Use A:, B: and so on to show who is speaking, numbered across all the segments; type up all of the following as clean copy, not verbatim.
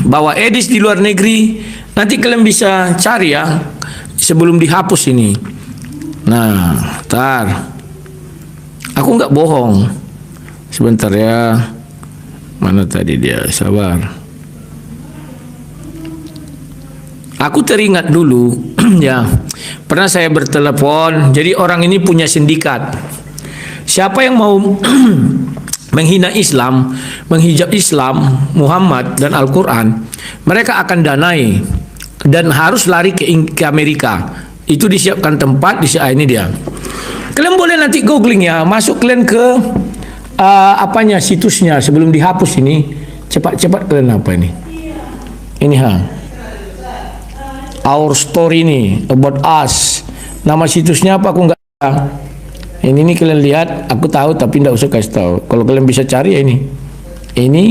A: bawa edis di luar negeri. Nanti kalian bisa cari ya sebelum dihapus ini. Nah, ntar aku nggak bohong. Sebentar ya. Mana tadi dia? Sabar. Aku teringat dulu ya. Pernah saya bertelepon. Jadi orang ini punya sindikat. Siapa yang mau menghina Islam, menghijab Islam, Muhammad dan Al-Quran, mereka akan danai dan harus lari ke Amerika. Itu disiapkan tempat, ini dia. Kalian boleh nanti googling ya, masuk kalian ke situsnya sebelum dihapus ini. Cepat-cepat kalian apa ini? Ini Our Story ini, About Us. Nama situsnya apa aku nggak tahu. Ini nih kalian lihat, aku tahu tapi tidak usah kasih tahu. Kalau kalian bisa cari ya ini.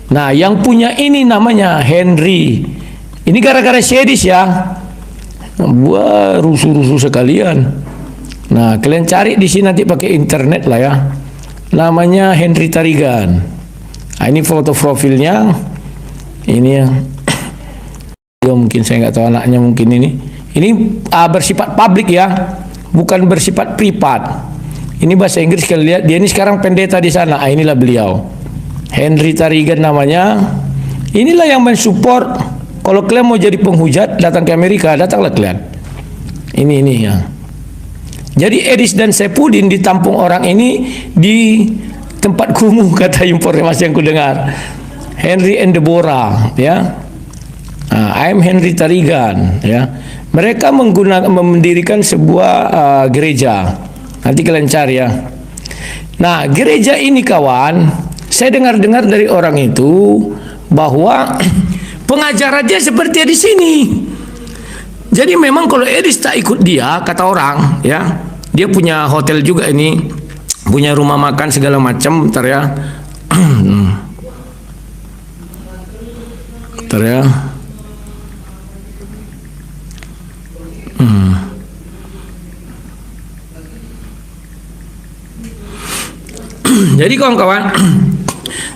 A: Nah yang punya ini namanya Henry. Ini gara-gara Sedis ya. Wah, rusuh-rusuh sekalian. Nah kalian cari di sini nanti pakai internet lah ya. Namanya Henry Tarigan. Nah, ini foto profilnya. Ini ya. Mungkin saya nggak tahu anaknya mungkin ini. Ini bersifat publik ya, bukan bersifat privat. Ini bahasa Inggris kalian lihat. Dia ini sekarang pendeta di sana. Inilah beliau, Henry Tarigan namanya. Inilah yang mensupport. Kalau kalian mau jadi penghujat, datang ke Amerika, datanglah kalian. Ini ya. Jadi Edis dan Saipudin ditampung orang ini di tempat kumuh, kata informasi yang ku dengar. Henry and Deborah ya. I'm Henry Tarigan ya. Mereka mendirikan sebuah gereja. Nanti kalian cari ya. Nah, gereja ini kawan, saya dengar-dengar dari orang itu bahwa pengajarannya seperti di sini. Jadi memang kalau Edis tak ikut dia, kata orang ya, dia punya hotel juga ini, punya rumah makan segala macam, bentar ya. Bentar ya. Jadi kawan-kawan,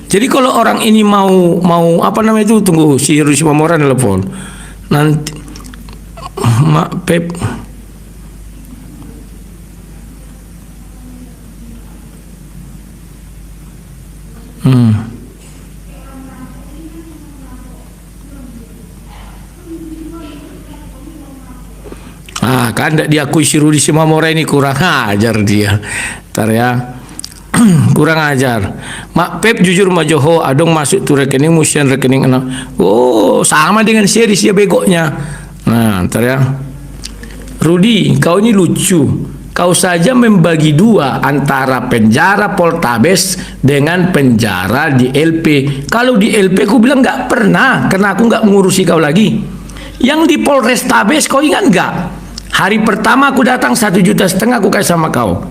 A: jadi kalau orang ini mau apa namanya itu, tunggu si Rusi Mamoran telepon nanti, Mak Pep. Kan tidak diakui si Rudi Simamora ini, kurang ajar dia. Ntar ya. Kurang ajar. Mak Pep jujur ma Joho adong masuk tu rekening musian rekening anak. Oh, sama dengan series ya begoknya. Nah, ntar ya. Rudi, kau ini lucu. Kau saja membagi dua antara penjara Poltabes dengan penjara di LP. Kalau di LP aku bilang nggak pernah, karena aku nggak mengurusi kau lagi. Yang di Polrestabes kau ingat nggak? Hari pertama aku datang 1,5 juta aku kasih sama kau.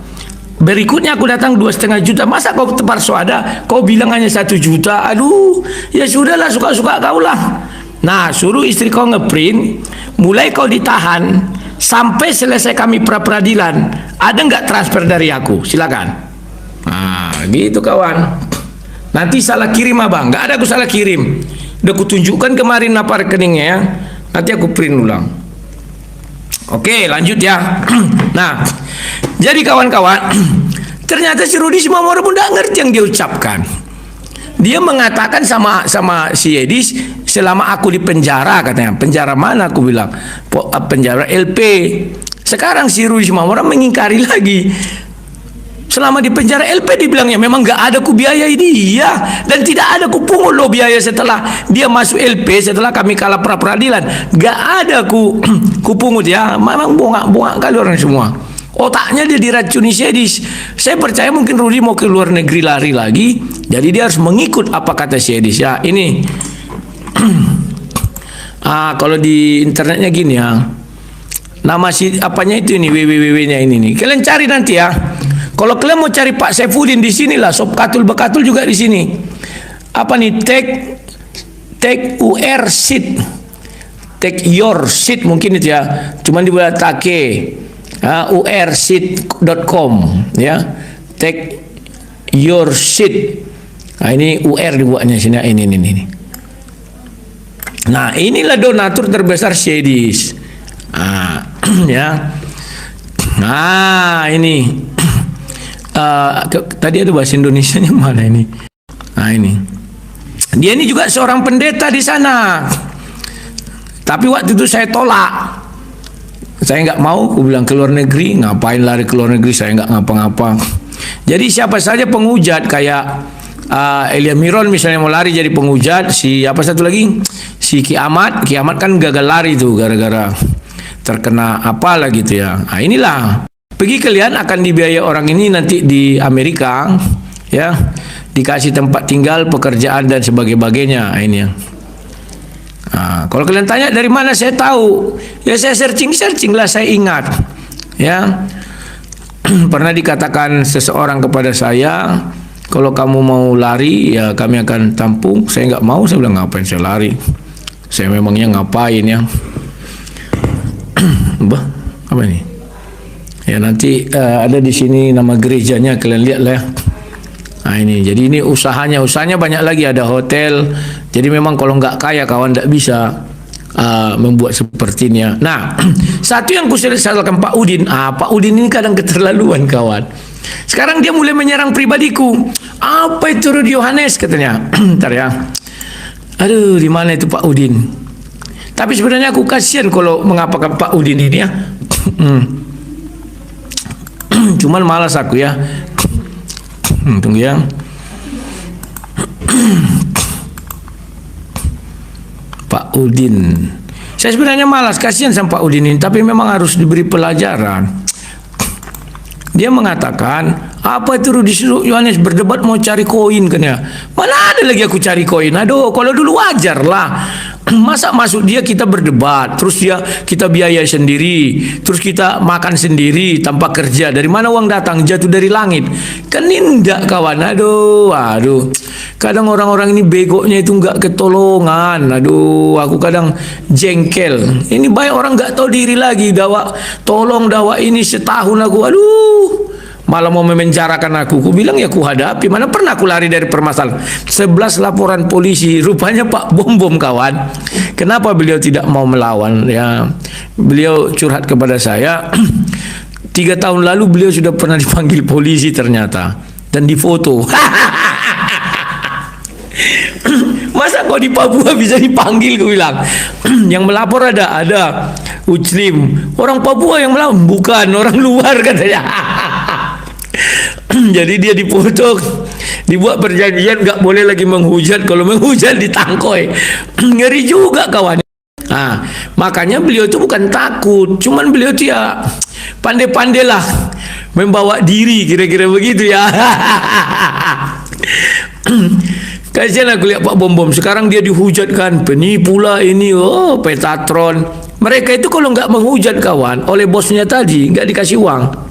A: Berikutnya aku datang 2,5 juta. Masa kau tepar soada, kau bilang hanya 1 juta? Aduh, ya sudahlah, suka-suka kau lah. Nah, suruh istri kau ngeprint. Mulai kau ditahan sampai selesai kami pra-peradilan. Ada nggak transfer dari aku? Silakan. Nah, gitu kawan. Nanti salah kirim abang. Nggak ada aku salah kirim. Udah aku tunjukkan kemarin apa rekeningnya ya. Nanti aku print ulang. Oke, lanjut ya. Nah, jadi kawan-kawan, ternyata si Rudi Simamora pun tidak ngerti yang dia ucapkan. Dia mengatakan sama si Edis, selama aku di penjara, katanya. Penjara mana? Aku bilang penjara LP. Sekarang si Rudi Simamora mengingkari lagi. Selama di penjara LP dibilangnya memang nggak ada ku biayai dia, dan tidak ada ku pungut lo biaya setelah dia masuk LP, setelah kami kalah pra peradilan. Nggak ada ku pungut ya. Memang bongak kali orang semua. Otaknya dia diracuni Sedis. Saya percaya mungkin Rudi mau ke luar negeri lari lagi, jadi dia harus mengikut apa kata Sedis ya. Ini kalau di internetnya gini ya, nama si apanya itu ini, www-nya ini nih. Kalian cari nanti ya. Kalau kalian mau cari Pak Saipudin di sinilah, Sob Katul Bekatul juga di sini. Apa nih? Take UR seat. Take your seat mungkin itu ya. Cuman dibuat take. urseat.com ya. Take your seat. Nah, ini UR dibuatnya sini. Ini. Nah, inilah donatur terbesar Swedish. Nah, ya. Nah, ini. Tadi ada bahasa Indonesianya mana ini? Nah, ini. Dia ini juga seorang pendeta di sana. Tapi waktu itu saya tolak. Saya nggak mau, aku bilang ke luar negeri. Ngapain lari ke luar negeri? Saya nggak ngapa-ngapa. Jadi siapa saja penghujat kayak Elia Miron misalnya mau lari jadi penghujat, si apa satu lagi? Si Ki Ahmad kan gagal lari tuh gara-gara terkena apalah gitu ya. Nah, inilah. Pergi kalian akan dibiayai orang ini nanti di Amerika, ya. Dikasih tempat tinggal, pekerjaan dan sebagainya. Nah, ini ya. Nah, kalau kalian tanya dari mana saya tahu, ya saya searching lah, saya ingat, ya. Pernah dikatakan seseorang kepada saya, kalau kamu mau lari, ya kami akan tampung. Saya nggak mau, saya bilang ngapain saya lari? Saya memangnya ngapain ya? Bah, apa ini? Ya nanti ada di sini nama gerejanya, kalian lihat lah. Nah ini, jadi ini usahanya banyak lagi, ada hotel. Jadi memang kalau nggak kaya kawan nggak bisa membuat sepertinya. Nah, satu yang kusesalkan Pak Udin, Pak Udin ini kadang keterlaluan kawan. Sekarang dia mulai menyerang pribadiku. Apa itu Rudy Yohanes katanya? Ntar ya. Aduh, di mana itu Pak Udin? Tapi sebenarnya aku kasihan kalau mengapakan Pak Udin ini ya. Cuman malas aku ya. Tunggu ya. Pak Udin. Saya sebenarnya malas, kasihan sama Pak Udin ini, tapi memang harus diberi pelajaran. Dia mengatakan, apa itu Rudy Yohanes berdebat mau cari koin kan ya? Mana ada lagi aku cari koin? Aduh, kalau dulu wajar lah. Masa masuk dia kita berdebat, terus dia kita biaya sendiri, terus kita makan sendiri tanpa kerja. Dari mana uang datang? Jatuh dari langit. Kan indah kawan. Aduh. Kadang orang-orang ini begonya itu nggak ketolongan. Aduh, aku kadang jengkel. Ini banyak orang nggak tahu diri lagi. Tolong ini setahun aku. Aduh. Malah mau memenjarakan aku. Ku bilang ya ku hadapi. Mana pernah aku lari dari permasalahan. 11 laporan polisi. Rupanya Pak Bom kawan. Kenapa beliau tidak mau melawan? Ya, beliau curhat kepada saya. 3 tahun lalu beliau sudah pernah dipanggil polisi ternyata. Dan difoto. Masa kok di Papua bisa dipanggil, gue bilang. Yang melapor ada Uclim. Orang Papua yang melapor. Bukan, orang luar katanya. Jadi dia difoto, dibuat perjanjian nggak boleh lagi menghujat, kalau menghujat ditangkoi. Ngeri juga kawan. Nah, makanya beliau itu bukan takut, cuman beliau itu ya pandai-pandai lah membawa diri, kira-kira begitu ya. Kasihan aku lihat Pak Bom sekarang dia dihujatkan, penipu lah ini, Petatron. Mereka itu kalau nggak menghujat kawan oleh bosnya tadi nggak dikasih uang.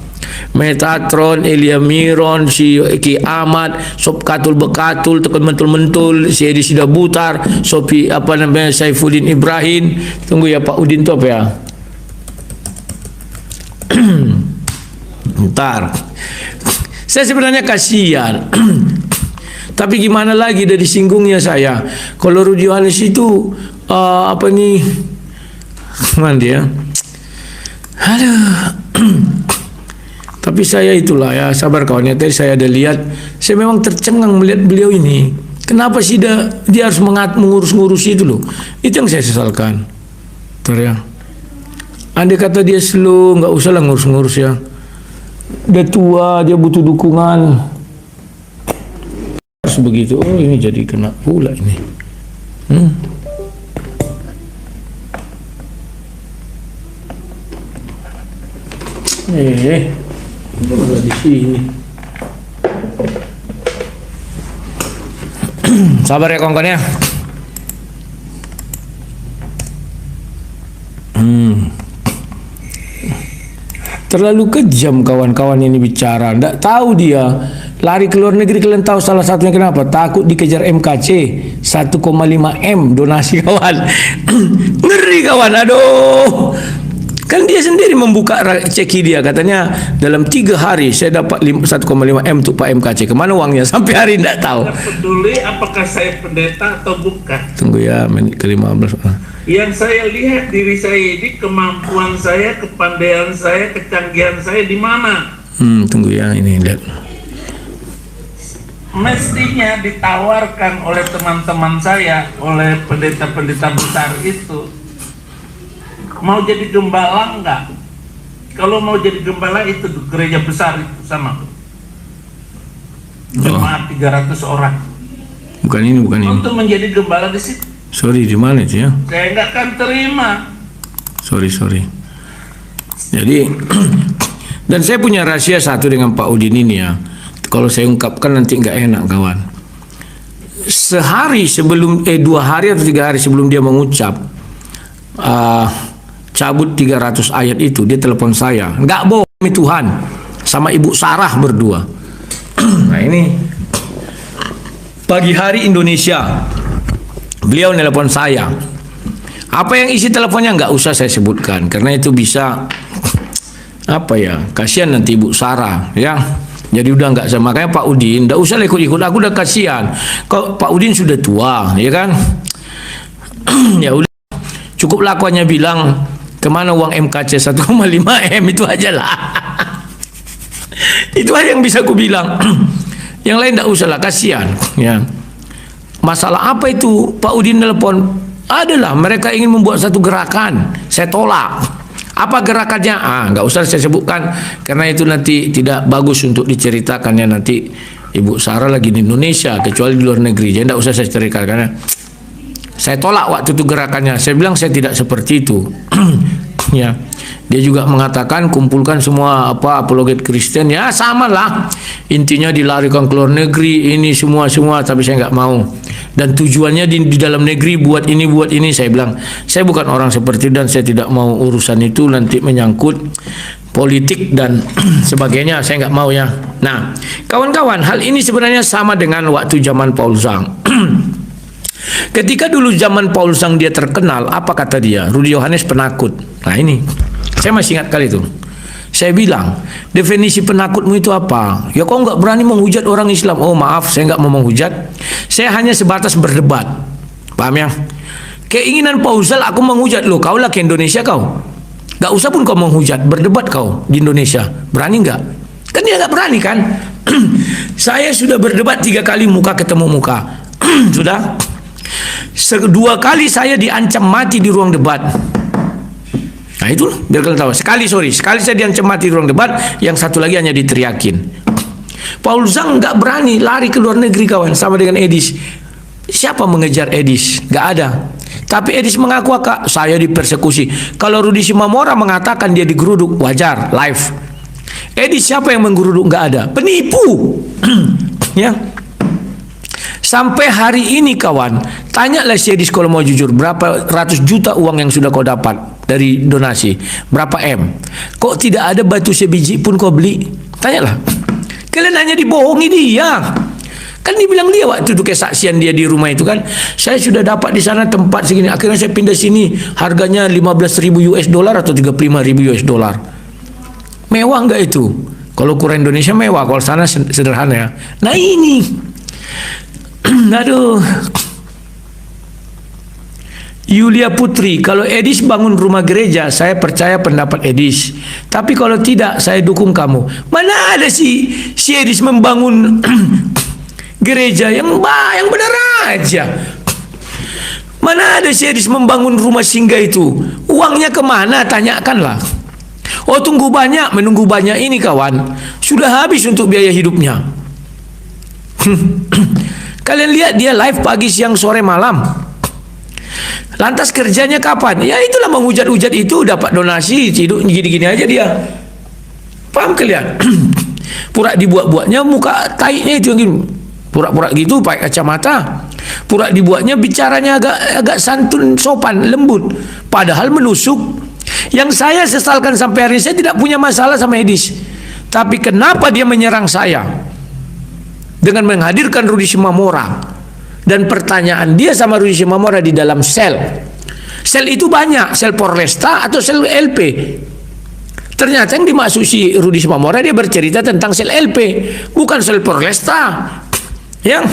A: Metatron, Elia Miron, si Ki Ahmad, Sob Katul Bekatul, Tekun Mentul, si Edi Sida Butar, Sopi apa namanya Saifuddin Ibrahim. Tunggu ya Pak Udin itu apa ya? Ntar. Saya sebenarnya kasihan. Tapi gimana lagi, dari singgungnya saya. Kalau Rudy Yohanes itu apa nih? Mana dia? Aduh. Tapi saya itulah ya, sabar kawan ya. Tadi saya ada lihat, saya memang tercengang melihat beliau ini. Kenapa sih dia harus mengurus-ngurus itu loh? Itu yang saya sesalkan. Ntar ya. Andai kata dia slow, nggak usah lah ngurus-ngurus ya. Udah tua, dia butuh dukungan. Harus begitu. Oh ini jadi kena pula ini. Udah di sini. Sabar ya kawan-kawan ya. Terlalu kejam kawan-kawan ini bicara. Nggak tahu dia lari ke luar negeri. Kalian tahu salah satunya kenapa? Takut dikejar MKC 1,5 M donasi kawan. Ngeri kawan. Aduh. Kan dia sendiri membuka ceki dia, katanya dalam 3 hari saya dapat 1,5 M untuk Pak MKC. Kemana uangnya? Sampai hari tidak tahu.
B: Tidak peduli apakah saya pendeta atau bukan.
A: Tunggu ya, menit ke-15.
B: Yang saya lihat diri saya ini, kemampuan saya, kepandaian saya, kecanggihan saya di mana?
A: Tunggu ya, ini lihat.
B: Mestinya ditawarkan oleh teman-teman saya, oleh pendeta-pendeta besar itu, mau jadi gembala enggak? Kalau mau jadi gembala itu gereja besar itu sama jemaat 300 orang.
A: Bukan ini.
B: Untuk menjadi gembala di situ.
A: Sorry, di mana itu ya?
B: Saya enggak akan terima.
A: Sorry. Jadi dan saya punya rahasia satu dengan Pak Udin ini ya. Kalau saya ungkapkan nanti nggak enak kawan. Sehari sebelum 2 hari atau 3 hari sebelum dia mengucap cabut 300 ayat itu, dia telepon saya. Nggak bohong Tuhan, sama Ibu Sarah berdua. Nah ini pagi hari Indonesia, beliau nelpon saya. Apa yang isi teleponnya nggak usah saya sebutkan, karena itu bisa kasihan nanti Ibu Sarah ya. Jadi udah nggak sama, makanya Pak Udin nggak usah ikut-ikut, aku udah kasihan. Kok Pak Udin sudah tua, ya kan? Ya udah, cukup lakuannya bilang kemana uang MKC 1,5 M itu aja lah. Itu aja yang bisa aku bilang. Yang lain nggak usah lah, kasihan. Ya. Masalah apa itu? Pak Udin telepon, adalah mereka ingin membuat satu gerakan, saya tolak. Apa gerakannya? Nggak usah saya sebutkan karena itu nanti tidak bagus untuk diceritakannya nanti Ibu Sarah lagi di Indonesia, kecuali di luar negeri. Jadi nggak usah saya ceritakan karena saya tolak waktu itu gerakannya. Saya bilang saya tidak seperti itu. Ya, dia juga mengatakan kumpulkan semua apologet Kristen, ya sama lah. Intinya dilarikan ke luar negeri ini semua, tapi saya nggak mau. Dan tujuannya di dalam negeri buat ini. Saya bilang saya bukan orang seperti itu dan saya tidak mau urusan itu nanti menyangkut politik dan sebagainya, saya nggak mau ya. Nah, kawan-kawan, hal ini sebenarnya sama dengan waktu zaman Paul Zhang. Ketika dulu zaman Paul Zhang dia terkenal, apa kata dia? Rudi Yohanes penakut. Nah ini, saya masih ingat kali itu. Saya bilang, definisi penakutmu itu apa? Ya kau nggak berani menghujat orang Islam. Oh maaf, saya nggak mau menghujat. Saya hanya sebatas berdebat. Paham ya? Keinginan Paul Zhang aku menghujat lo. Kau lah ke Indonesia kau. Gak usah pun kau menghujat, berdebat kau di Indonesia. Berani nggak? Kan dia nggak berani kan? Saya sudah berdebat 3 kali muka ketemu muka. Sudah. 2 kali saya diancam mati di ruang debat. Nah itu biar kalian tahu. Sekali saya diancam mati di ruang debat, yang satu lagi hanya diteriakin. Paul Zhang nggak berani lari ke luar negeri kawan, sama dengan Edis. Siapa mengejar Edis? Nggak ada. Tapi Edis mengaku saya dipersekusi. Kalau Rudi Simamora mengatakan dia digeruduk, wajar, live. Edis siapa yang menggeruduk? Nggak ada. Penipu. Ya. Sampai hari ini kawan, tanyalah si Edis kalau mau jujur, berapa ratus juta uang yang sudah kau dapat dari donasi, berapa M? Kok tidak ada batu sebiji pun kau beli? Tanyalah. Kalian hanya dibohongi dia. Kan dibilang dia waktu itu kesaksian dia di rumah itu kan, saya sudah dapat di sana tempat segini, akhirnya saya pindah sini, harganya 15.000 US dollar atau 35.000 US dollar. Mewah enggak itu? Kalau ukuran Indonesia mewah, kalau sana sederhana ya. Nah ini, aduh. Yulia Putri, kalau Edis bangun rumah gereja, saya percaya pendapat Edis. Tapi kalau tidak, saya dukung kamu. Mana ada si Edis membangun gereja yang benar aja. Mana ada si Edis membangun rumah singgah itu? Uangnya kemana? Tanyakanlah. Oh tunggu banyak, menunggu banyak ini kawan. Sudah habis untuk biaya hidupnya. Kalian lihat dia live pagi, siang, sore, malam. Lantas kerjanya kapan? Ya itulah menghujat-hujat itu, dapat donasi, hidup gini-gini aja dia. Paham kalian? Pura dibuat-buatnya muka taiknya itu yang pura-pura gitu pakai kacamata. Pura dibuatnya bicaranya agak santun, sopan, lembut. Padahal menusuk. Yang saya sesalkan sampai hari ini, saya tidak punya masalah sama Edis. Tapi kenapa dia menyerang saya? Dengan menghadirkan Rudi Simamora. Dan pertanyaan dia sama Rudi Simamora di dalam sel. Sel itu banyak, sel Porresta atau sel LP. Ternyata yang dimaksud si Rudi Simamora, dia bercerita tentang sel LP, bukan sel Porresta. Yang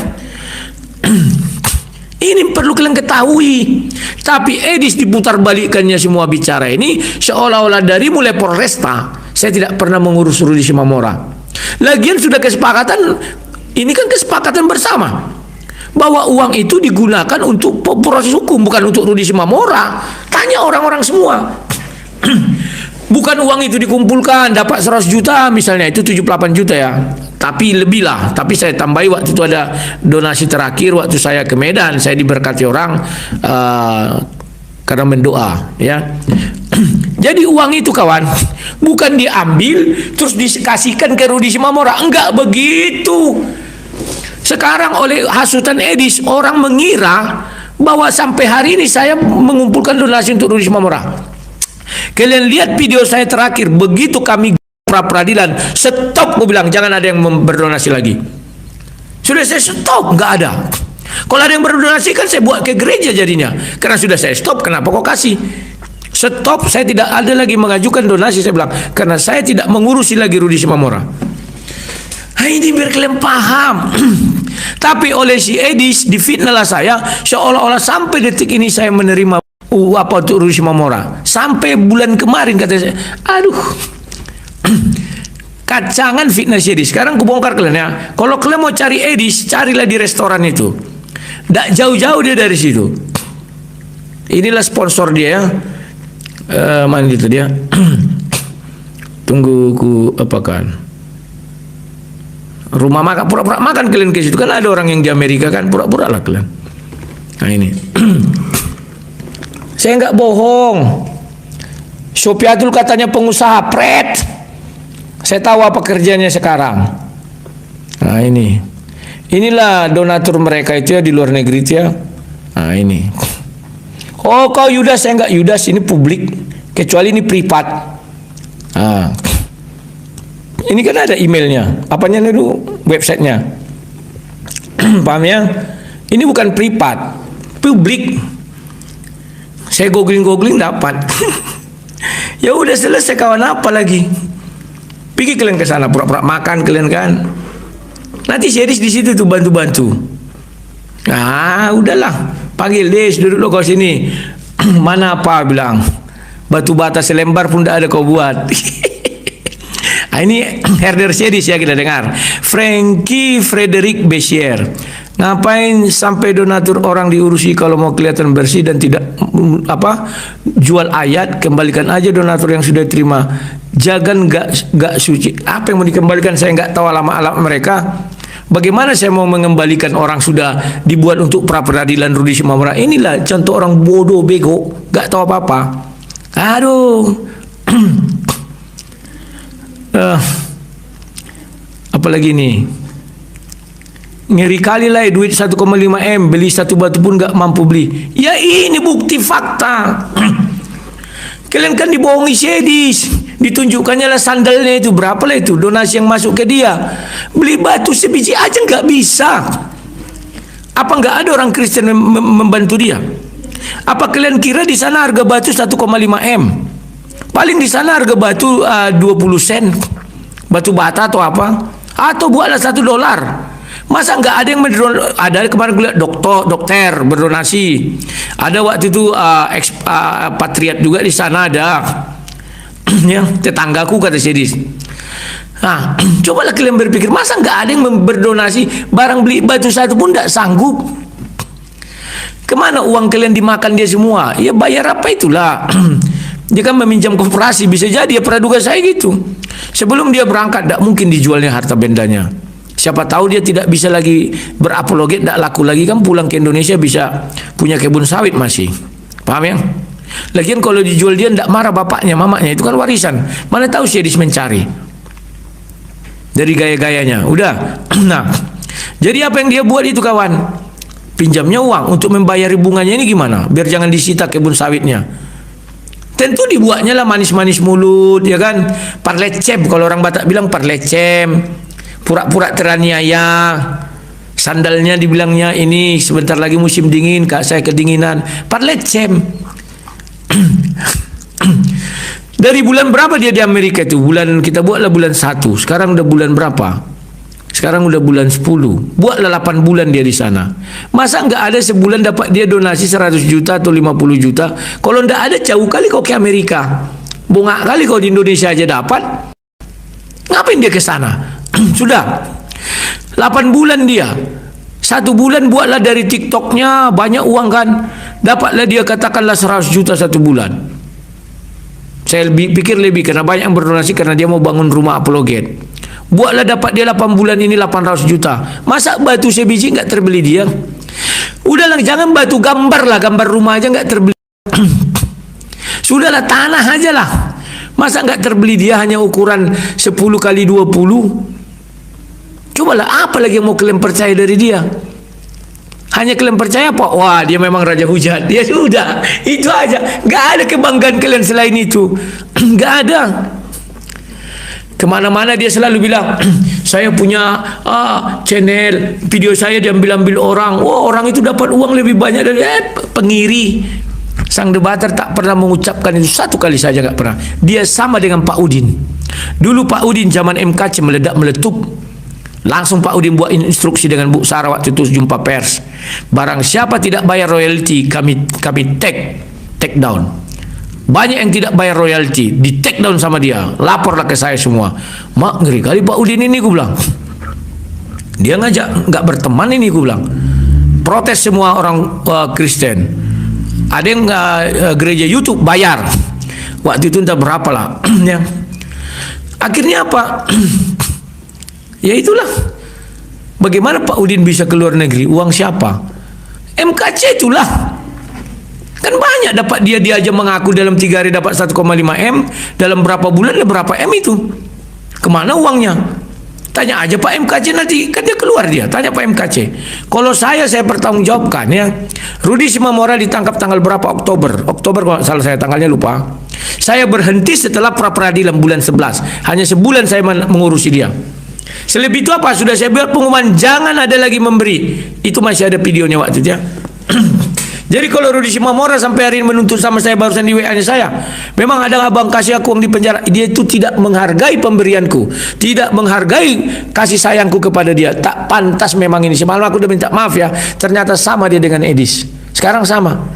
A: ini perlu kalian ketahui. Tapi Edis diputar balikannya semua bicara ini seolah-olah dari mulai Porresta saya tidak pernah mengurus Rudi Simamora. Lagian sudah kesepakatan, ini kan kesepakatan bersama bahwa uang itu digunakan untuk proses hukum, bukan untuk Rudi Simamora. Tanya orang-orang semua. Bukan uang itu dikumpulkan dapat 100 juta misalnya, itu 78 juta ya, tapi lebih lah. Tapi saya tambahi, waktu itu ada donasi terakhir waktu saya ke Medan, saya diberkati orang karena mendoa ya. Jadi uang itu kawan bukan diambil terus dikasihkan ke Rudi Simamora, enggak begitu. Sekarang oleh hasutan Edis orang mengira bahwa sampai hari ini saya mengumpulkan donasi untuk Rudi Simamora. Kalian lihat video saya terakhir, begitu kami pra peradilan, stop, gue bilang jangan ada yang berdonasi lagi. Sudah saya stop, nggak ada. Kalau ada yang berdonasi kan saya buat ke gereja jadinya. Karena sudah saya stop, kenapa kok kasih? Stop, saya tidak ada lagi mengajukan donasi, saya bilang, karena saya tidak mengurusi lagi Rudi Simamora. Nah, ini biar kalian paham. Tapi oleh si Edis difitnahlah saya, seolah-olah sampai detik ini saya menerima apa untuk Rudi Simamora. Sampai bulan kemarin kata saya, aduh, kacangan fitnah si Edis. Sekarang kubongkar kalian ya. Kalau kalian mau cari Edis, carilah di restoran itu. Tidak jauh-jauh dia dari situ. Inilah sponsor dia ya. Mana gitu dia. Tunggu ku apakan. Rumah makan, pura-pura makan kalian ke situ. Kan ada orang yang di Amerika kan, pura-pura lah kalian. Nah ini. Saya nggak bohong. Sopiatul katanya pengusaha, pret. Saya tahu apa kerjanya sekarang. Nah ini. Inilah donatur mereka itu ya di luar negeri itu ya. Nah ini. Oh kau Yudas, saya nggak Yudas, ini publik. Kecuali ini privat. Nah. Ini kan ada emailnya. Apanya dulu? Websitenya. Paham ya? Ini bukan privat, publik. Saya googling dapat. Ya udah selesai kawan, apa lagi? Pergi kalian ke sana pura-pura makan kalian kan. Nanti Sedis di situ tuh bantu-bantu. Nah, udahlah. Panggil Des, duduk lo kau sini. Mana apa bilang? Batu bata selembar pun tidak ada kau buat. Nah, ini herder Sedis ya, kita dengar. Frankie Frederick Bessier. Ngapain sampai donatur orang diurusi kalau mau kelihatan bersih dan tidak jual ayat, kembalikan aja donatur yang sudah terima. Jangan gak suci. Apa yang mau dikembalikan saya nggak tahu alamat mereka. Bagaimana saya mau mengembalikan orang sudah dibuat untuk pra peradilan Rudi Simamora? Inilah contoh orang bodoh bego, nggak tahu apa-apa. Aduh. Apalagi nih, ngeri kali lah duit 1,5 M beli satu batu pun gak mampu beli. Ya ini bukti fakta. Kalian kan dibohongi Sedis. Ditunjukkannya lah sandalnya itu, berapa lah itu donasi yang masuk ke dia. Beli batu sebiji aja gak bisa. Apa gak ada orang Kristen membantu dia? Apa kalian kira di sana harga batu 1,5 M? Paling di sana harga batu 20 sen, batu bata atau apa, atau buatlah $1. Masa nggak ada yang ada kemarin gue lihat dokter berdonasi. Ada waktu itu patriot juga di sana ada, ya tetanggaku kata Sedis. Nah, cobalah kalian berpikir, masa nggak ada yang berdonasi barang beli batu satu pun nggak sanggup? Kemana uang kalian dimakan dia semua? Ya bayar apa itulah. Dia kan meminjam koperasi, bisa jadi ya, praduga saya gitu. Sebelum dia berangkat, tidak mungkin dijualnya harta bendanya. Siapa tahu dia tidak bisa lagi berapologet, tidak laku lagi, kan pulang ke Indonesia bisa punya kebun sawit masih. Paham ya? Lagian kalau dijual dia tidak marah bapaknya, mamanya, itu kan warisan. Mana tahu Sedis mencari. Dari gaya-gayanya, udah. Nah, jadi apa yang dia buat itu kawan? Pinjamnya uang untuk membayar bunganya ini gimana? Biar jangan disita kebun sawitnya. Tentu dibuatnya lah manis-manis mulut, ya kan? Parlecem, kalau orang Batak bilang parlecem. Pura-pura teraniaya. Sandalnya dibilangnya ini sebentar lagi musim dingin, kak saya kedinginan. Parlecem. Dari bulan berapa dia di Amerika itu? Kita buatlah bulan 1. Sekarang udah bulan berapa? Sekarang udah bulan 10. Buatlah 8 bulan dia di sana. Masa nggak ada sebulan dapat dia donasi 100 juta atau 50 juta? Kalau nggak ada, jauh kali kau ke Amerika. Bongak kali kau di Indonesia aja dapat. Ngapain dia ke sana? Sudah 8 bulan dia. 1 bulan buatlah dari TikToknya banyak uang kan. Dapatlah dia katakanlah 100 juta 1 bulan. Saya pikir lebih karena banyak yang berdonasi karena dia mau bangun rumah apologet. Buatlah dapat dia 8 bulan ini 800 juta. Masa batu sebiji nggak terbeli dia? Udahlah, jangan batu, gambar lah, gambar rumah aja nggak terbeli. Sudahlah, tanah aja lah. Masa nggak terbeli dia hanya ukuran 10 kali 20? Cobalah, apa lagi yang mau kalian percaya dari dia? Hanya kalian percaya apa? Wah, dia memang raja hujat. Ya sudah, itu aja. Nggak ada kebanggaan kalian selain itu. Nggak ada. Kemana-mana dia selalu bilang, saya punya channel, video saya diambil-ambil orang. Wah, orang itu dapat uang lebih banyak dari pengiri. Sang debater tak pernah mengucapkan itu satu kali saja, nggak pernah. Dia sama dengan Pak Udin. Dulu Pak Udin zaman MKC meledak-meletup. Langsung Pak Udin buat instruksi dengan Bu Sarah waktu itu jumpa pers. Barang siapa tidak bayar royalti, kami take down. Banyak yang tidak bayar royalti, di take down sama dia. Laporlah ke saya semua. Mak, ngeri kali Pak Udin ini, gue bilang. Dia ngajak nggak berteman ini, gue bilang. Protes semua orang Kristen. Ada yang gereja YouTube bayar. Waktu itu entah berapa lah. Ya. Akhirnya apa? Ya itulah. Bagaimana Pak Udin bisa ke luar negeri? Uang siapa? MKC itulah. Kan banyak dapat dia aja mengaku dalam 3 hari dapat 1,5 M. Dalam berapa bulan ada berapa M itu? Kemana uangnya? Tanya aja Pak MKC nanti. Kan dia keluar dia. Tanya Pak MKC. Kalau saya pertanggungjawabkan ya. Rudi Simamora ditangkap tanggal berapa? Oktober kalau salah saya tanggalnya lupa. Saya berhenti setelah pra peradilan bulan 11. Hanya sebulan saya mengurusi dia. Selebih itu apa? Sudah saya buat pengumuman, jangan ada lagi memberi. Itu masih ada videonya waktu itu ya. Jadi kalau Rudi Simamora sampai hari ini menuntut sama saya, barusan di WA-nya saya, memang ada abang kasih aku uang di penjara. Dia itu tidak menghargai pemberianku, tidak menghargai kasih sayangku kepada dia. Tak pantas memang ini. Semalam aku udah minta maaf ya. Ternyata sama dia dengan Edis. Sekarang sama.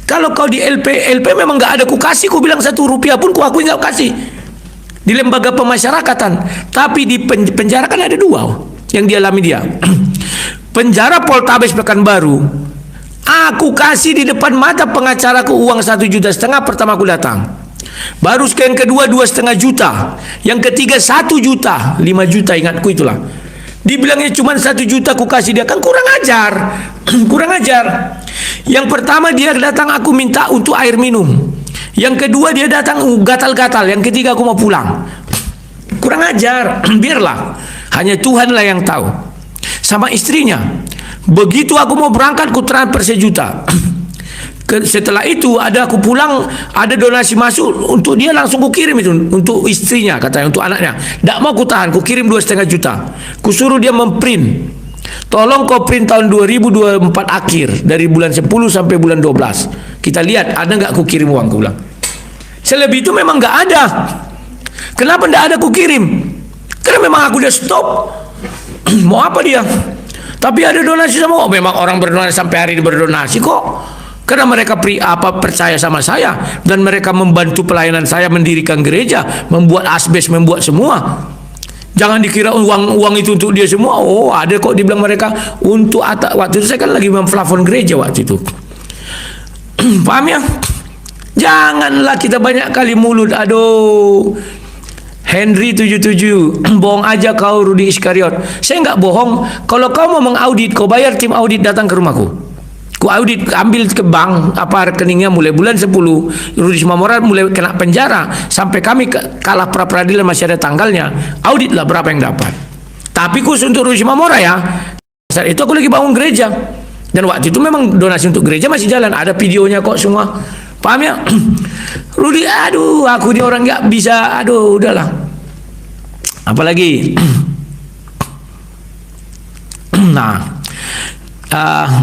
A: Kalau kau di LP memang nggak ada ku kasih. Ku bilang 1 rupiah pun ku akui nggak kasih. Di lembaga pemasyarakatan. Tapi di penjara kan ada 2 yang dialami dia. Penjara Poltabes Pekanbaru. Aku kasih di depan mata pengacaraku uang 1,5 juta pertama aku datang. Baru yang kedua 2,5 juta. Yang ketiga 1 juta. 5 juta ingatku itulah. Dibilangnya cuma 1 juta aku kasih dia. Kan kurang ajar. Kurang ajar. Yang pertama dia datang aku minta untuk air minum. Yang kedua dia datang gatal-gatal. Yang ketiga aku mau pulang. Kurang ajar. Biarlah. Hanya Tuhanlah yang tahu. Sama istrinya. Begitu aku mau berangkat, ku transfer 1 juta. Setelah itu ada aku pulang, ada donasi masuk untuk dia, langsung ku kirim itu untuk istrinya, katanya untuk anaknya. Tak mau ku tahan, ku kirim 2,5 juta. Ku suruh dia memprint. Tolong kau print tahun 2024 akhir dari bulan 10 sampai bulan 12. Kita lihat ada nggak ku kirim uang, ku bilang. Selebih itu memang nggak ada. Kenapa nggak ada ku kirim? Karena memang aku udah stop. Mau apa dia? Tapi ada donasi sama, memang orang berdonasi sampai hari ini berdonasi kok. Karena mereka percaya sama saya dan mereka membantu pelayanan saya mendirikan gereja, membuat asbes, membuat semua. Jangan dikira uang itu untuk dia semua. Oh, ada kok dibilang mereka untuk atap. Waktu itu saya kan lagi memplafon gereja waktu itu. Paham ya? Janganlah kita banyak kali mulut. Aduh. Henry 77, bohong aja kau Rudi Iskariot. Saya nggak bohong. Kalau kau mau mengaudit, kau bayar tim audit datang ke rumahku. Ku audit, ambil ke bank apa rekeningnya mulai bulan 10. Rudi Simamora mulai kena penjara sampai kami kalah pra peradilan masih ada tanggalnya. Auditlah berapa yang dapat. Tapi khusus untuk Rudi Simamora ya. Saat itu aku lagi bangun gereja. Dan waktu itu memang donasi untuk gereja masih jalan. Ada videonya kok semua. Paham ya? Rudi, aduh, aku ini orang nggak bisa, aduh, udahlah. Apalagi, nah,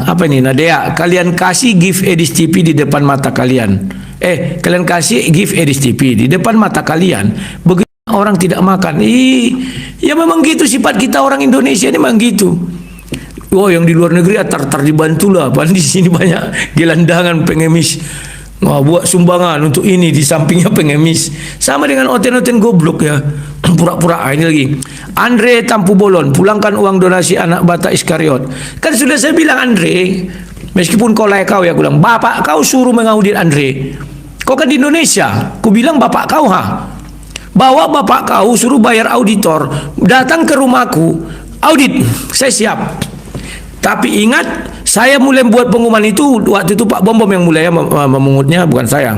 A: apa ini, Nadia? Kalian kasih gift Edis TV di depan mata kalian. Kalian kasih gift Edis TV di depan mata kalian. Begitu orang tidak makan. Ya memang gitu sifat kita orang Indonesia ini memang gitu. Oh, yang di luar negeri tar dibantulah. Padahal di sini banyak gelandangan pengemis. Wah, buat sumbangan untuk ini, di sampingnya pengemis. Sama dengan oten-oten goblok ya. Pura-pura. Ini lagi. Andre Tampu Bolon, pulangkan uang donasi anak bata Iskariot. Kan sudah saya bilang, Andre, meskipun kau layak kau ya, aku bilang, bapak kau suruh mengaudit Andre. Kau kan di Indonesia. Ku bilang bapak kau bawa bapak kau suruh bayar auditor, datang ke rumahku, audit, saya siap. Tapi ingat, saya mulai buat pengumuman itu waktu itu Pak Bom yang mulai memungutnya, bukan saya.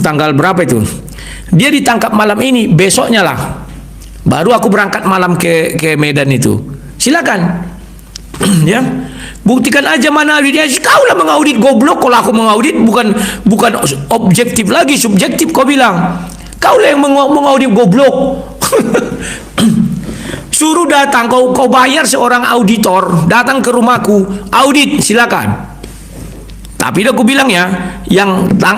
A: Tanggal berapa itu? Dia ditangkap malam ini, besoknya lah. Baru aku berangkat malam ke Medan itu. Silakan. Ya. Buktikan aja mana auditnya. Kau lah mengaudit, goblok. Kalau aku mengaudit bukan objektif lagi, subjektif kau bilang. Kau lah yang mengaudit, goblok. Suruh datang, kau bayar seorang auditor datang ke rumahku, audit, silakan. Tapi aku bilang ya,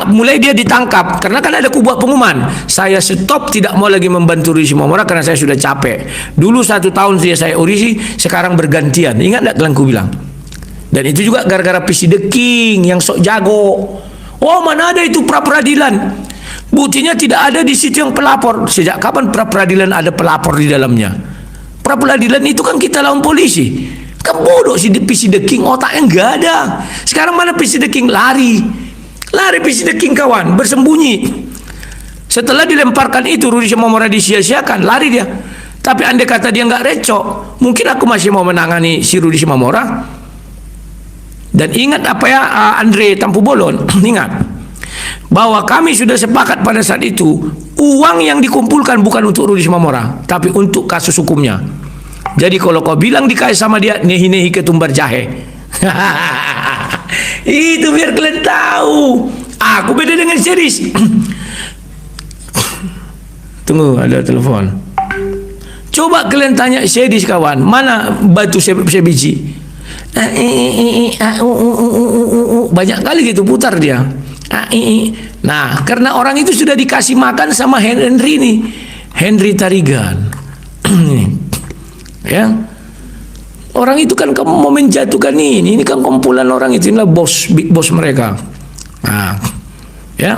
A: mulai dia ditangkap karena kan ada aku buat pengumuman, saya stop, tidak mau lagi membantu Rudy Simamora karena saya sudah capek. Dulu 1 tahun saya urisi, sekarang bergantian. Ingat tidak kalian ku bilang? Dan itu juga gara-gara PC The King yang sok jago. Oh, mana ada itu pra peradilan? Buktinya tidak ada di situ yang pelapor. Sejak kapan pra peradilan ada pelapor di dalamnya? Pra peradilan itu kan kita lawan polisi. Kan bodoh si PC The King, otaknya nggak ada. Sekarang mana PC The King? Lari PC The King, kawan, bersembunyi. Setelah dilemparkan itu, Rudy Simamora disia-siakan, lari dia. Tapi andai kata dia nggak recok, mungkin aku masih mau menangani si Rudy Simamora. Dan ingat apa ya, Andre Tampu Bolon, ingat bahwa kami sudah sepakat pada saat itu, uang yang dikumpulkan bukan untuk Rudy Simamora, tapi untuk kasus hukumnya. Jadi kalau kau bilang dikasih sama dia, nehi-nehi ketumbar jahe. Itu biar kalian tahu. Aku beda dengan series. Tunggu, ada telepon. Coba kalian tanya series, kawan, mana batu sebiji? Banyak kali gitu putar dia. Nah, karena orang itu sudah dikasih makan sama Henry nih, Henry Tarigan. Ya, orang itu kan kamu mau menjatuhkan ini kan kumpulan orang itu, inilah big boss mereka. Nah, ya.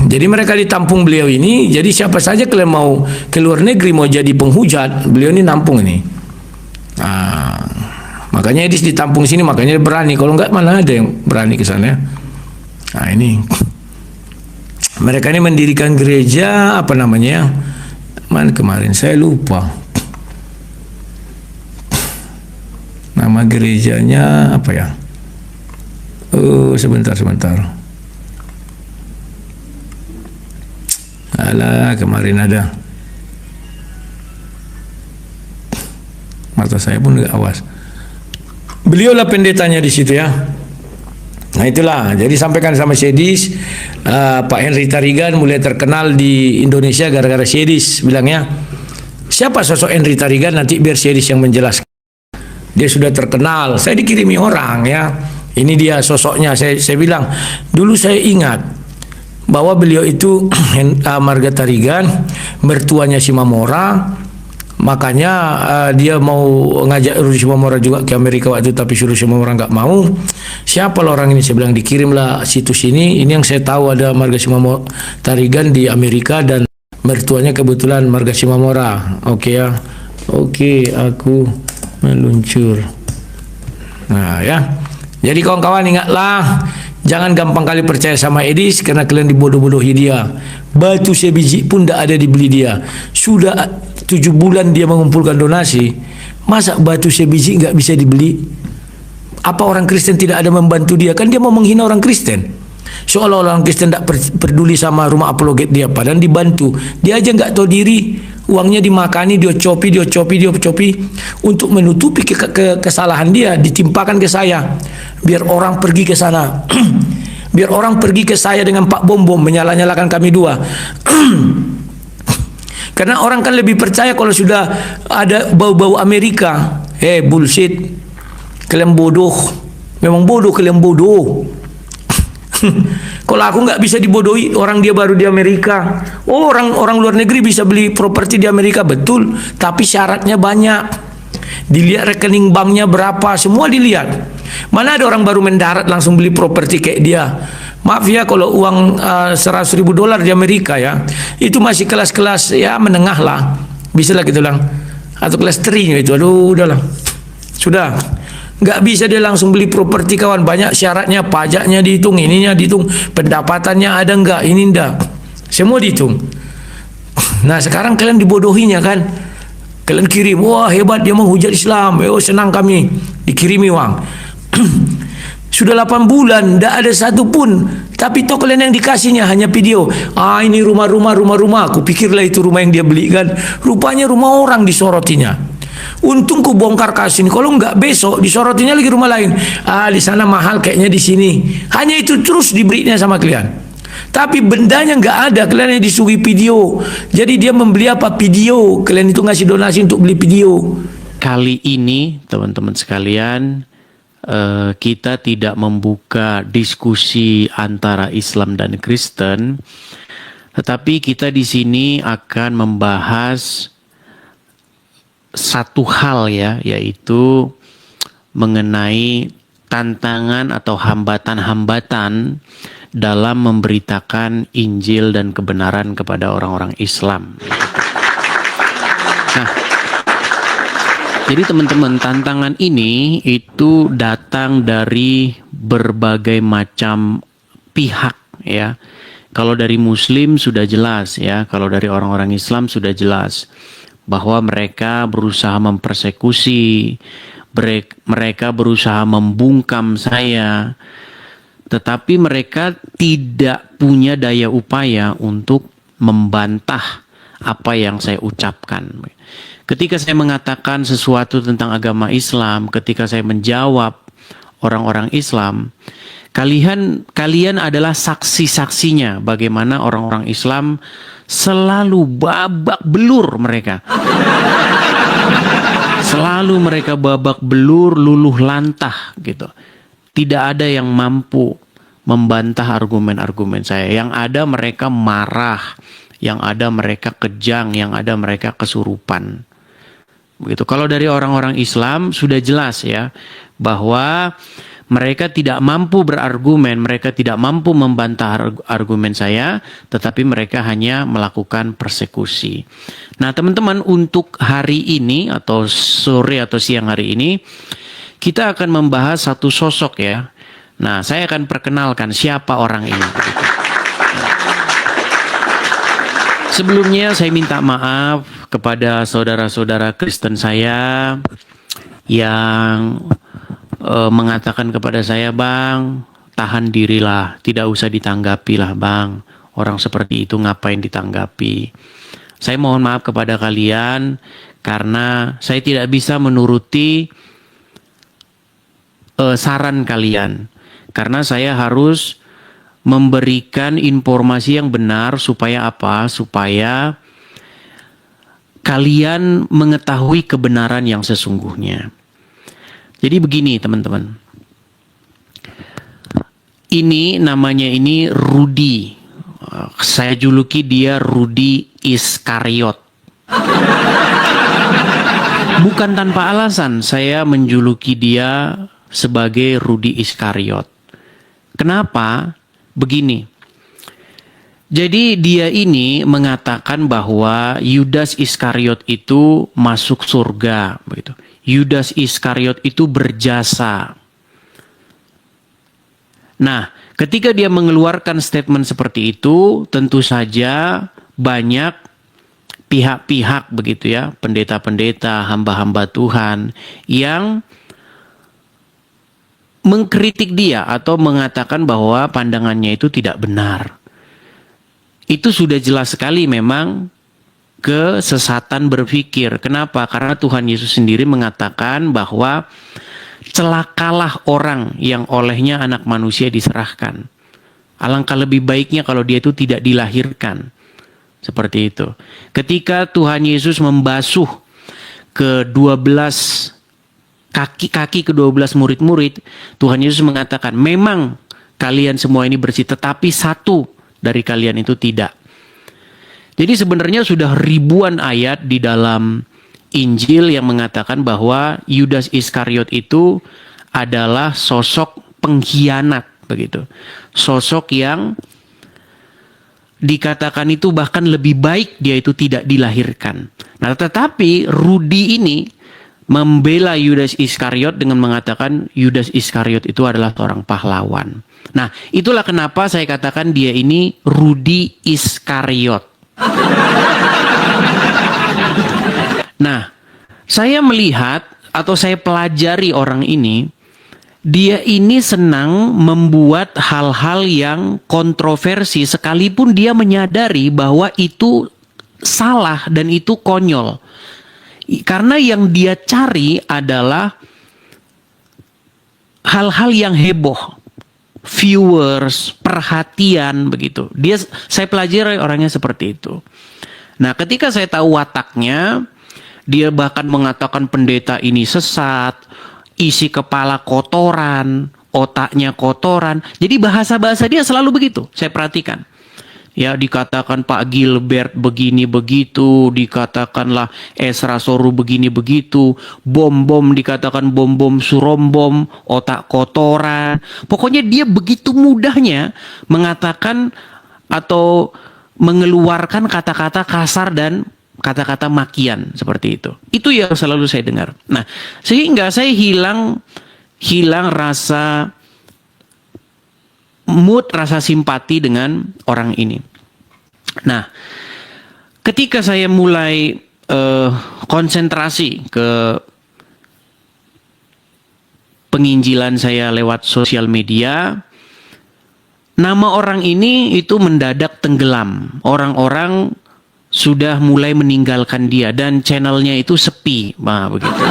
A: Jadi mereka ditampung beliau ini. Jadi siapa saja kalian mau ke luar negeri mau jadi penghujat, beliau ini nampung ini. Nah, makanya Edis ditampung sini, makanya dia berani. Kalau enggak, mana ada yang berani ke sana. Nah, ini mereka ini mendirikan gereja apa namanya? Mana kemarin saya lupa. Nama gerejanya apa ya? Sebentar. Alah, kemarin ada. Mata saya pun nggak awas. Beliaulah pendetanya di situ ya. Nah itulah, jadi sampaikan sama Sedis, Pak Henry Tarigan mulai terkenal di Indonesia gara-gara Sedis. Bilangnya, siapa sosok Henry Tarigan, nanti biar Sedis yang menjelaskan. Dia sudah terkenal, saya dikirimi orang ya. Ini dia sosoknya, saya bilang, dulu saya ingat bahwa beliau itu Marga Tarigan, mertuanya Simamora. Makanya dia mau ngajak Rudy Simamora juga ke Amerika waktu itu, tapi Rudy Simamora nggak mau. Siapa lah orang ini? Saya bilang, dikirimlah situs ini yang saya tahu ada Marga Simamora Tarigan di Amerika dan mertuanya kebetulan Marga Simamora. Oke ya, oke, aku meluncur. Nah ya, jadi kawan-kawan ingatlah, jangan gampang kali percaya sama Edis karena kalian dibodoh-bodohi dia. Batu sebiji pun tidak ada dibeli dia. Sudah 7 bulan dia mengumpulkan donasi, masa batu sebiji nggak bisa dibeli? Apa orang Kristen tidak ada membantu dia? Kan dia mau menghina orang Kristen, seolah-olah orang Kristen tidak peduli sama rumah apologet dia, padahal dibantu. Dia aja nggak tahu diri, uangnya dimakani, dia copi untuk menutupi kesalahan dia, ditimpakan ke saya biar orang pergi ke sana. Biar orang pergi ke saya dengan Pak Bom menyalah-nyalakan kami dua. Karena orang kan lebih percaya kalau sudah ada bau-bau Amerika. Bullshit. Kalian bodoh. Memang bodoh, kalian bodoh. Kalau aku nggak bisa dibodohi, orang dia baru di Amerika. Oh, orang luar negeri bisa beli properti di Amerika, betul. Tapi syaratnya banyak. Dilihat rekening banknya berapa, semua dilihat. Mana ada orang baru mendarat langsung beli properti kayak dia. Maaf ya, kalau uang $100.000 di Amerika ya, itu masih kelas-kelas ya menengah lah. Bisa lah gitu lang. Atau kelas 3 itu, aduh udahlah. Sudah. Nggak bisa dia langsung beli properti kawan, banyak syaratnya, pajaknya dihitung, ininya dihitung, pendapatannya ada nggak, ini ndak, semua dihitung. Nah sekarang kalian dibodohinya kan, kalian kirim, wah hebat dia menghujat Islam, oh senang kami, dikirimi uang. Sudah 8 bulan, ndak ada satu pun, tapi toh kalian yang dikasihnya hanya video, ini rumah, aku pikirlah itu rumah yang dia beli kan, rupanya rumah orang disorotinya. Untung ku bongkar kasih, kalau nggak besok disorotinya lagi rumah lain. Di sana mahal kayaknya di sini. Hanya itu terus diberinya sama kalian. Tapi bendanya nggak ada, kalian yang disuguhi video. Jadi dia membeli apa? Video. Kalian itu ngasih donasi untuk beli video.
C: Kali ini teman-teman sekalian, kita tidak membuka diskusi antara Islam dan Kristen, tetapi kita di sini akan membahas satu hal ya, yaitu mengenai tantangan atau hambatan-hambatan dalam memberitakan Injil dan kebenaran kepada orang-orang Islam. Nah, jadi teman-teman, tantangan ini itu datang dari berbagai macam pihak ya. Kalau dari Muslim sudah jelas ya, kalau dari orang-orang Islam sudah jelas bahwa mereka berusaha mempersekusi, mereka berusaha membungkam saya, tetapi mereka tidak punya daya upaya untuk membantah apa yang saya ucapkan. Ketika saya mengatakan sesuatu tentang agama Islam, ketika saya menjawab orang-orang Islam, kalian adalah saksi-saksinya bagaimana orang-orang Islam selalu babak belur mereka. Selalu mereka babak belur, luluh lantah gitu. Tidak ada yang mampu membantah argumen-argumen saya. Yang ada mereka marah, yang ada mereka kejang, yang ada mereka kesurupan. Begitu. Kalau dari orang-orang Islam sudah jelas ya bahwa mereka tidak mampu berargumen, mereka tidak mampu membantah argumen saya, tetapi mereka hanya melakukan persekusi. Nah teman-teman, untuk hari ini atau sore atau siang hari ini, kita akan membahas satu sosok ya. Nah saya akan perkenalkan siapa orang ini. Sebelumnya saya minta maaf kepada saudara-saudara Kristen saya yang mengatakan kepada saya, bang, tahan dirilah, tidak usah ditanggapi lah bang, orang seperti itu ngapain ditanggapi. Saya mohon maaf kepada kalian karena saya tidak bisa menuruti saran kalian, karena saya harus memberikan informasi yang benar. Supaya apa? Supaya kalian mengetahui kebenaran yang sesungguhnya. Jadi begini teman-teman, ini namanya ini Rudy, saya juluki dia Rudy Iskariot. Bukan tanpa alasan saya menjuluki dia sebagai Rudy Iskariot. Kenapa? Begini, jadi dia ini mengatakan bahwa Yudas Iskariot itu masuk surga, begitu. Yudas Iskariot itu berjasa. Nah, ketika dia mengeluarkan statement seperti itu, tentu saja banyak pihak-pihak begitu ya, pendeta-pendeta, hamba-hamba Tuhan yang mengkritik dia atau mengatakan bahwa pandangannya itu tidak benar. Itu sudah jelas sekali memang kesesatan berpikir. Kenapa? Karena Tuhan Yesus sendiri mengatakan bahwa celakalah orang yang olehnya anak manusia diserahkan. Alangkah lebih baiknya kalau dia itu tidak dilahirkan. Seperti itu. Ketika Tuhan Yesus membasuh kaki ke-12 murid-murid, Tuhan Yesus mengatakan, memang kalian semua ini bersih, tetapi satu dari kalian itu tidak. Jadi sebenarnya sudah ribuan ayat di dalam Injil yang mengatakan bahwa Yudas Iskariot itu adalah sosok pengkhianat, begitu. Sosok yang dikatakan itu bahkan lebih baik dia itu tidak dilahirkan. Nah, tetapi Rudi ini membela Yudas Iskariot dengan mengatakan Yudas Iskariot itu adalah seorang pahlawan. Nah, itulah kenapa saya katakan dia ini Rudi Iskariot. Nah, saya melihat atau saya pelajari orang ini, dia ini senang membuat hal-hal yang kontroversi sekalipun dia menyadari bahwa itu salah dan itu konyol. Karena yang dia cari adalah hal-hal yang heboh, viewers, perhatian, begitu. Saya pelajari orangnya seperti itu. Nah, ketika saya tahu wataknya, dia bahkan mengatakan pendeta ini sesat, isi kepala kotoran, otaknya kotoran. Jadi bahasa-bahasa dia selalu begitu, saya perhatikan. Ya, dikatakan Pak Gilbert begini begitu, dikatakanlah Esra Soru begini begitu, bom-bom dikatakan bom-bom surombom, otak kotoran. Pokoknya dia begitu mudahnya mengatakan atau mengeluarkan kata-kata kasar dan kata-kata makian seperti itu. Itu yang selalu saya dengar. Nah, sehingga saya hilang rasa mood, rasa simpati dengan orang ini. Nah, ketika saya mulai konsentrasi ke penginjilan saya lewat sosial media, nama orang ini itu mendadak tenggelam. Orang-orang sudah mulai meninggalkan dia dan channelnya itu sepi. Nah, begitu.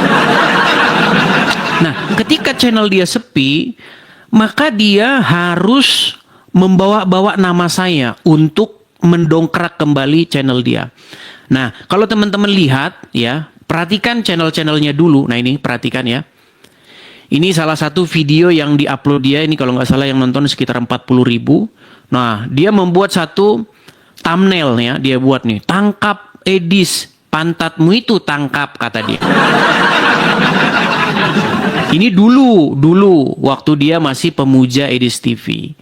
C: Nah, ketika channel dia sepi, maka dia harus membawa-bawa nama saya untuk mendongkrak kembali channel dia. Nah, kalau teman-teman lihat ya, perhatikan channel-channelnya dulu. Nah, ini perhatikan ya. Ini salah satu video yang diupload dia, ini kalau nggak salah yang nonton sekitar 40.000. Nah, dia membuat satu thumbnail ya, dia buat nih, tangkap Edis, pantatmu itu tangkap, kata dia. Ini dulu waktu dia masih pemuja Edis TV.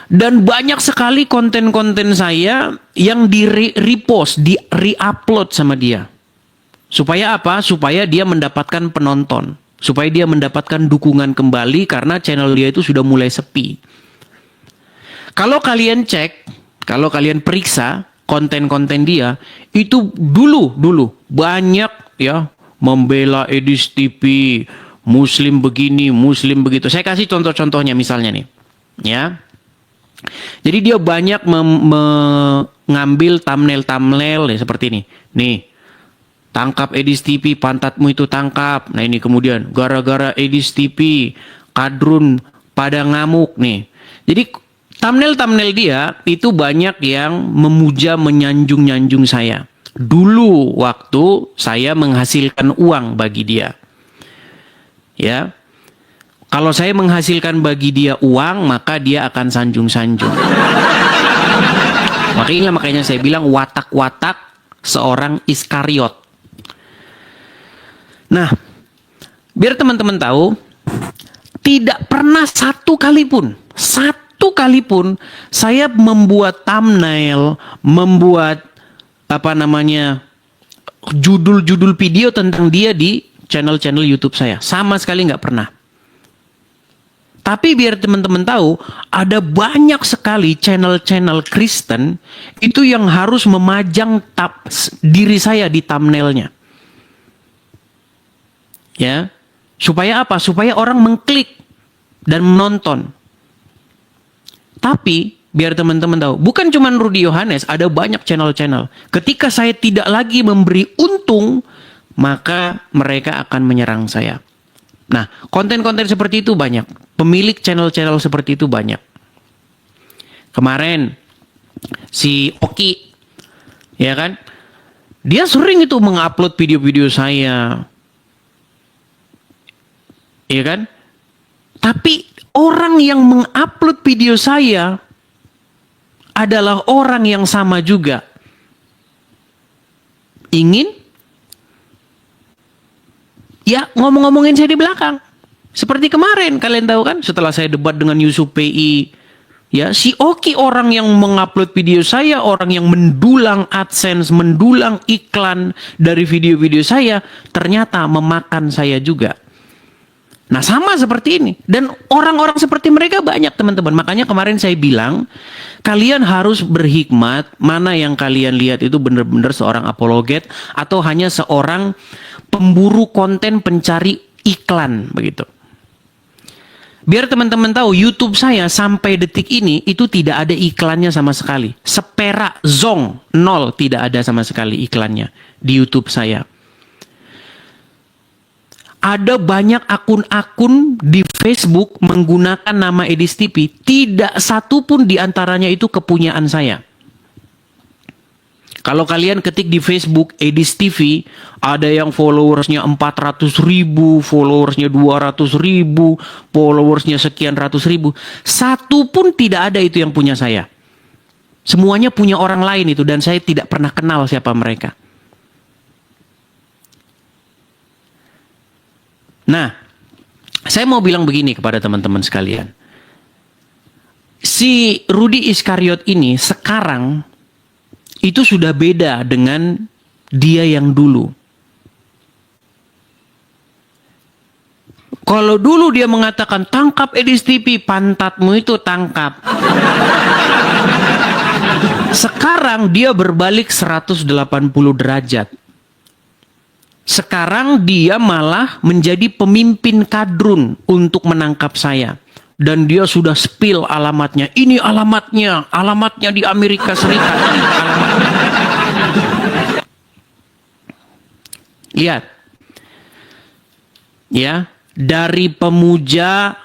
C: Dan banyak sekali konten-konten saya yang di-repost, di-re-upload sama dia. Supaya apa? Supaya dia mendapatkan penonton. Supaya dia mendapatkan dukungan kembali karena channel dia itu sudah mulai sepi. Kalau kalian cek, kalau kalian periksa konten-konten dia, itu dulu banyak ya membela Edis TV, Muslim begini, Muslim begitu. Saya kasih contoh-contohnya misalnya nih. Ya. Jadi dia banyak mengambil thumbnail ya, seperti ini. Nih. Tangkap Edis TV, pantatmu itu tangkap. Nah, ini kemudian gara-gara Edis TV, kadrun pada ngamuk nih. Jadi thumbnail-thumbnail dia itu banyak yang memuja, menyanjung-nyanjung saya. Dulu waktu saya menghasilkan uang bagi dia. Ya. Kalau saya menghasilkan bagi dia uang, maka dia akan sanjung-sanjung. Makanya saya bilang watak-watak seorang Iskariot. Nah, biar teman-teman tahu, tidak pernah satu kali pun saya membuat thumbnail, membuat judul-judul video tentang dia di channel-channel YouTube saya. Sama sekali nggak pernah. Tapi biar teman-teman tahu, ada banyak sekali channel-channel Kristen itu yang harus memajang diri saya di thumbnailnya. Ya, supaya apa? Supaya orang mengklik dan menonton. Tapi biar teman-teman tahu, bukan cuma Rudi Yohanes, ada banyak channel-channel. Ketika saya tidak lagi memberi untung, maka mereka akan menyerang saya. Nah, konten-konten seperti itu banyak. Pemilik channel-channel seperti itu banyak. Kemarin si Oki, ya kan? Dia sering itu mengupload video-video saya. Iya kan? Tapi orang yang mengupload video saya adalah orang yang sama juga ingin ya ngomong-ngomongin saya di belakang. Seperti kemarin, kalian tahu kan, setelah saya debat dengan Yusuf PI, ya, si Oki orang yang mengupload video saya, orang yang mendulang AdSense, mendulang iklan dari video-video saya, ternyata memakan saya juga. Nah, sama seperti ini. Dan orang-orang seperti mereka banyak, teman-teman. Makanya kemarin saya bilang, kalian harus berhikmat, mana yang kalian lihat itu benar-benar seorang apologet, atau hanya seorang pemburu konten pencari iklan, begitu. Biar teman-teman tahu, YouTube saya sampai detik ini itu tidak ada iklannya sama sekali. Seperak, zong, nol, tidak ada sama sekali iklannya di YouTube saya. Ada banyak akun-akun di Facebook menggunakan nama Edis TV. Tidak satu pun di antaranya itu kepunyaan saya. Kalau kalian ketik di Facebook Edis TV, ada yang followersnya 400.000, followersnya 200.000, followersnya sekian ratus ribu. Satu pun tidak ada itu yang punya saya. Semuanya punya orang lain itu, dan saya tidak pernah kenal siapa mereka. Nah, saya mau bilang begini kepada teman-teman sekalian. Si Rudy Iskariot ini sekarang itu sudah beda dengan dia yang dulu. Kalau dulu dia mengatakan, tangkap Edis TV, pantatmu itu tangkap. Sekarang dia berbalik 180 derajat. Sekarang dia malah menjadi pemimpin kadrun untuk menangkap saya. Dan dia sudah spill alamatnya. Ini alamatnya. Alamatnya di Amerika Serikat. Lihat. Ya. Dari pemuja,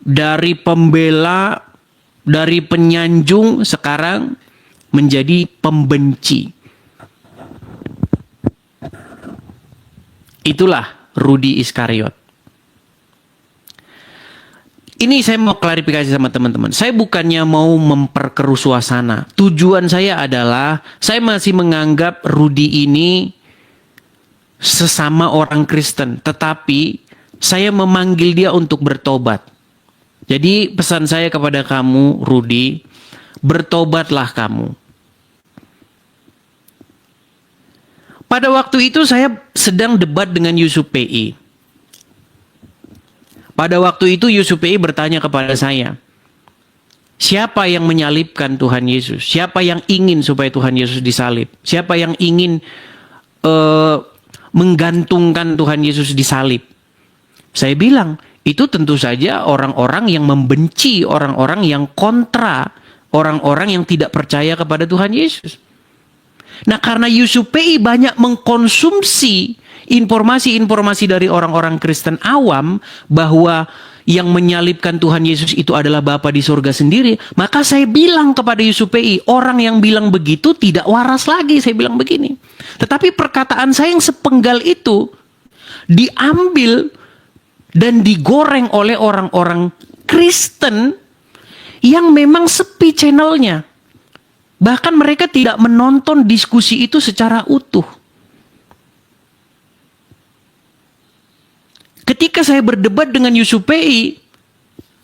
C: dari pembela, dari penyanjung, sekarang menjadi pembenci. Itulah Rudy Iskariot. Ini saya mau klarifikasi sama teman-teman. Saya bukannya mau memperkeruh suasana. Tujuan saya adalah, saya masih menganggap Rudy ini sesama orang Kristen. Tetapi, saya memanggil dia untuk bertobat. Jadi, pesan saya kepada kamu, Rudy, bertobatlah kamu. Pada waktu itu saya sedang debat dengan Yusuf PI. Pada waktu itu Yusuf PI bertanya kepada saya, siapa yang menyalibkan Tuhan Yesus? Siapa yang ingin supaya Tuhan Yesus disalib? Siapa yang ingin menggantungkan Tuhan Yesus disalib? Saya bilang, itu tentu saja orang-orang yang membenci, orang-orang yang kontra, orang-orang yang tidak percaya kepada Tuhan Yesus. Nah, karena Yusuf PI banyak mengkonsumsi informasi-informasi dari orang-orang Kristen awam bahwa yang menyalibkan Tuhan Yesus itu adalah Bapa di surga sendiri, maka saya bilang kepada Yusuf PI, orang yang bilang begitu tidak waras lagi, saya bilang begini. Tetapi perkataan saya yang sepenggal itu diambil dan digoreng oleh orang-orang Kristen yang memang sepi channelnya. Bahkan mereka tidak menonton diskusi itu secara utuh. Ketika saya berdebat dengan Yusuf PI,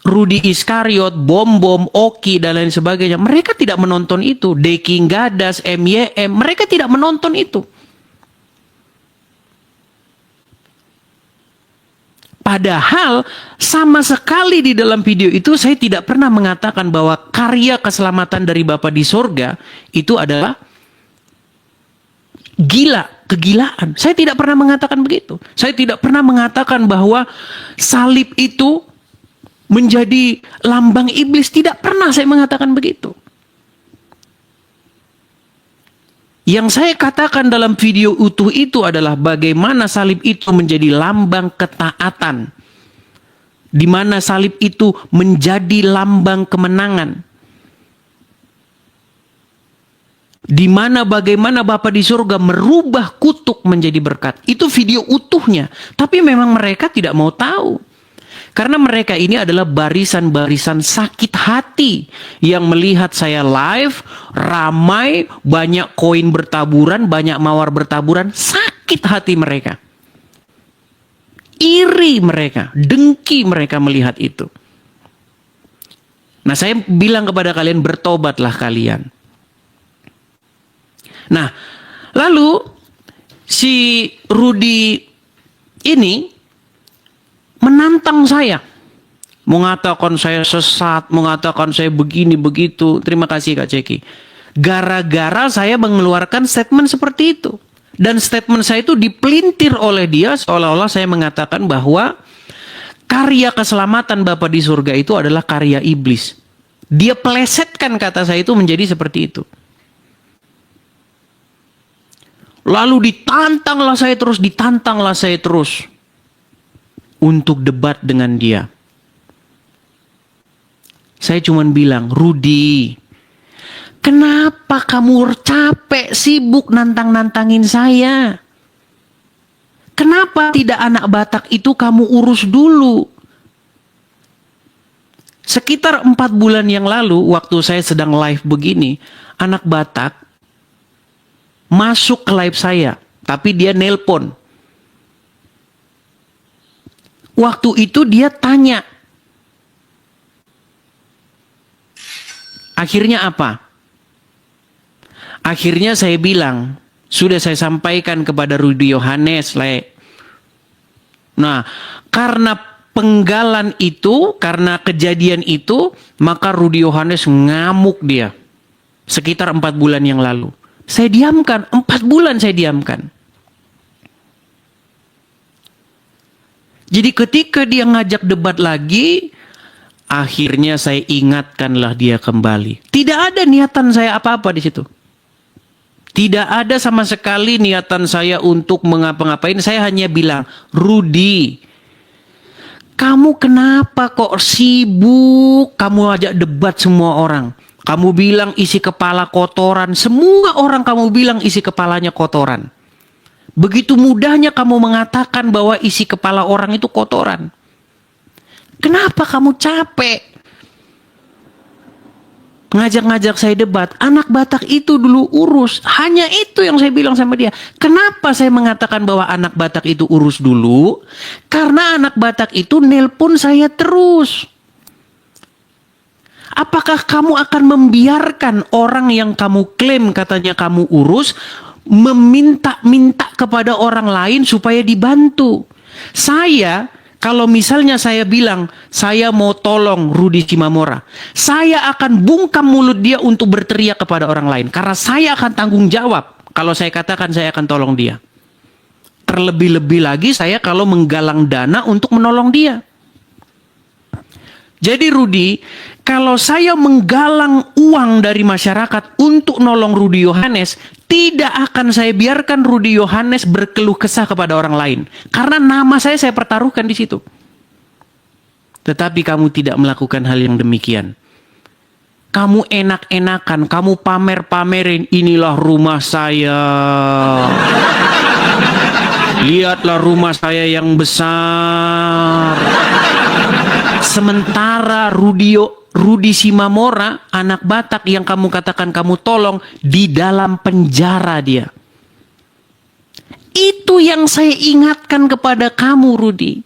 C: Rudy Iskariot, Bom, Oki, dan lain sebagainya, mereka tidak menonton itu. Deking Gadas, MYM, mereka tidak menonton itu. Padahal sama sekali di dalam video itu saya tidak pernah mengatakan bahwa karya keselamatan dari Bapa di sorga itu adalah gila, kegilaan. Saya tidak pernah mengatakan begitu. Saya tidak pernah mengatakan bahwa salib itu menjadi lambang iblis. Tidak pernah saya mengatakan begitu. Yang saya katakan dalam video utuh itu adalah bagaimana salib itu menjadi lambang ketaatan. Di mana salib itu menjadi lambang kemenangan. Di mana bagaimana Bapa di surga merubah kutuk menjadi berkat. Itu video utuhnya. Tapi memang mereka tidak mau tahu. Karena mereka ini adalah barisan-barisan sakit hati yang melihat saya live, ramai, banyak koin bertaburan, banyak mawar bertaburan, sakit hati mereka. Iri mereka, dengki mereka melihat itu. Nah, saya bilang kepada kalian, bertobatlah kalian. Nah, lalu si Rudy ini menantang saya, mengatakan saya sesat, mengatakan saya begini begitu. Terima kasih Kak Ceki. Gara-gara saya mengeluarkan statement seperti itu, dan statement saya itu dipelintir oleh dia seolah-olah saya mengatakan bahwa karya keselamatan Bapa di surga itu adalah karya iblis. Dia pelesetkan kata saya itu menjadi seperti itu. Lalu ditantanglah saya terus untuk debat dengan dia. Saya cuma bilang, Rudy, kenapa kamu capek sibuk nantang-nantangin saya? Kenapa tidak anak Batak itu kamu urus dulu? Sekitar 4 bulan yang lalu, waktu saya sedang live begini, anak Batak masuk ke live saya, tapi dia nelpon. Waktu itu dia tanya. Akhirnya apa? Akhirnya saya bilang, sudah saya sampaikan kepada Rudy Yohanes. Nah, karena penggalan itu, karena kejadian itu, maka Rudy Yohanes ngamuk dia. Sekitar 4 bulan yang lalu. Saya diamkan, 4 bulan saya diamkan. Jadi ketika dia ngajak debat lagi, akhirnya saya ingatkanlah dia kembali. Tidak ada niatan saya apa-apa di situ. Tidak ada sama sekali niatan saya untuk mengapa-ngapain. Saya hanya bilang, Rudy, kamu kenapa kok sibuk? Kamu ajak debat semua orang. Kamu bilang isi kepala kotoran. Semua orang kamu bilang isi kepalanya kotoran. Begitu mudahnya kamu mengatakan bahwa isi kepala orang itu kotoran. Kenapa kamu capek ngajak-ngajak saya debat? Anak Batak itu dulu urus. Hanya itu yang saya bilang sama dia. Kenapa saya mengatakan bahwa anak Batak itu urus dulu? Karena anak Batak itu nelpon saya terus. Apakah kamu akan membiarkan orang yang kamu klaim katanya kamu urus meminta-minta kepada orang lain supaya dibantu? Saya, kalau misalnya saya bilang saya mau tolong Rudy Simamora, saya akan bungkam mulut dia untuk berteriak kepada orang lain. Karena saya akan tanggung jawab kalau saya katakan saya akan tolong dia. Terlebih-lebih lagi saya kalau menggalang dana untuk menolong dia. Jadi Rudy, kalau saya menggalang uang dari masyarakat untuk nolong Rudy Yohanes, tidak akan saya biarkan Rudy Yohanes berkeluh kesah kepada orang lain. Karena nama saya pertaruhkan di situ. Tetapi kamu tidak melakukan hal yang demikian. Kamu enak-enakan, kamu pamer-pamerin, inilah rumah saya. Lihatlah rumah saya yang besar. Sementara Rudy Simamora, anak Batak yang kamu katakan kamu tolong, di dalam penjara dia. Itu yang saya ingatkan kepada kamu, Rudy.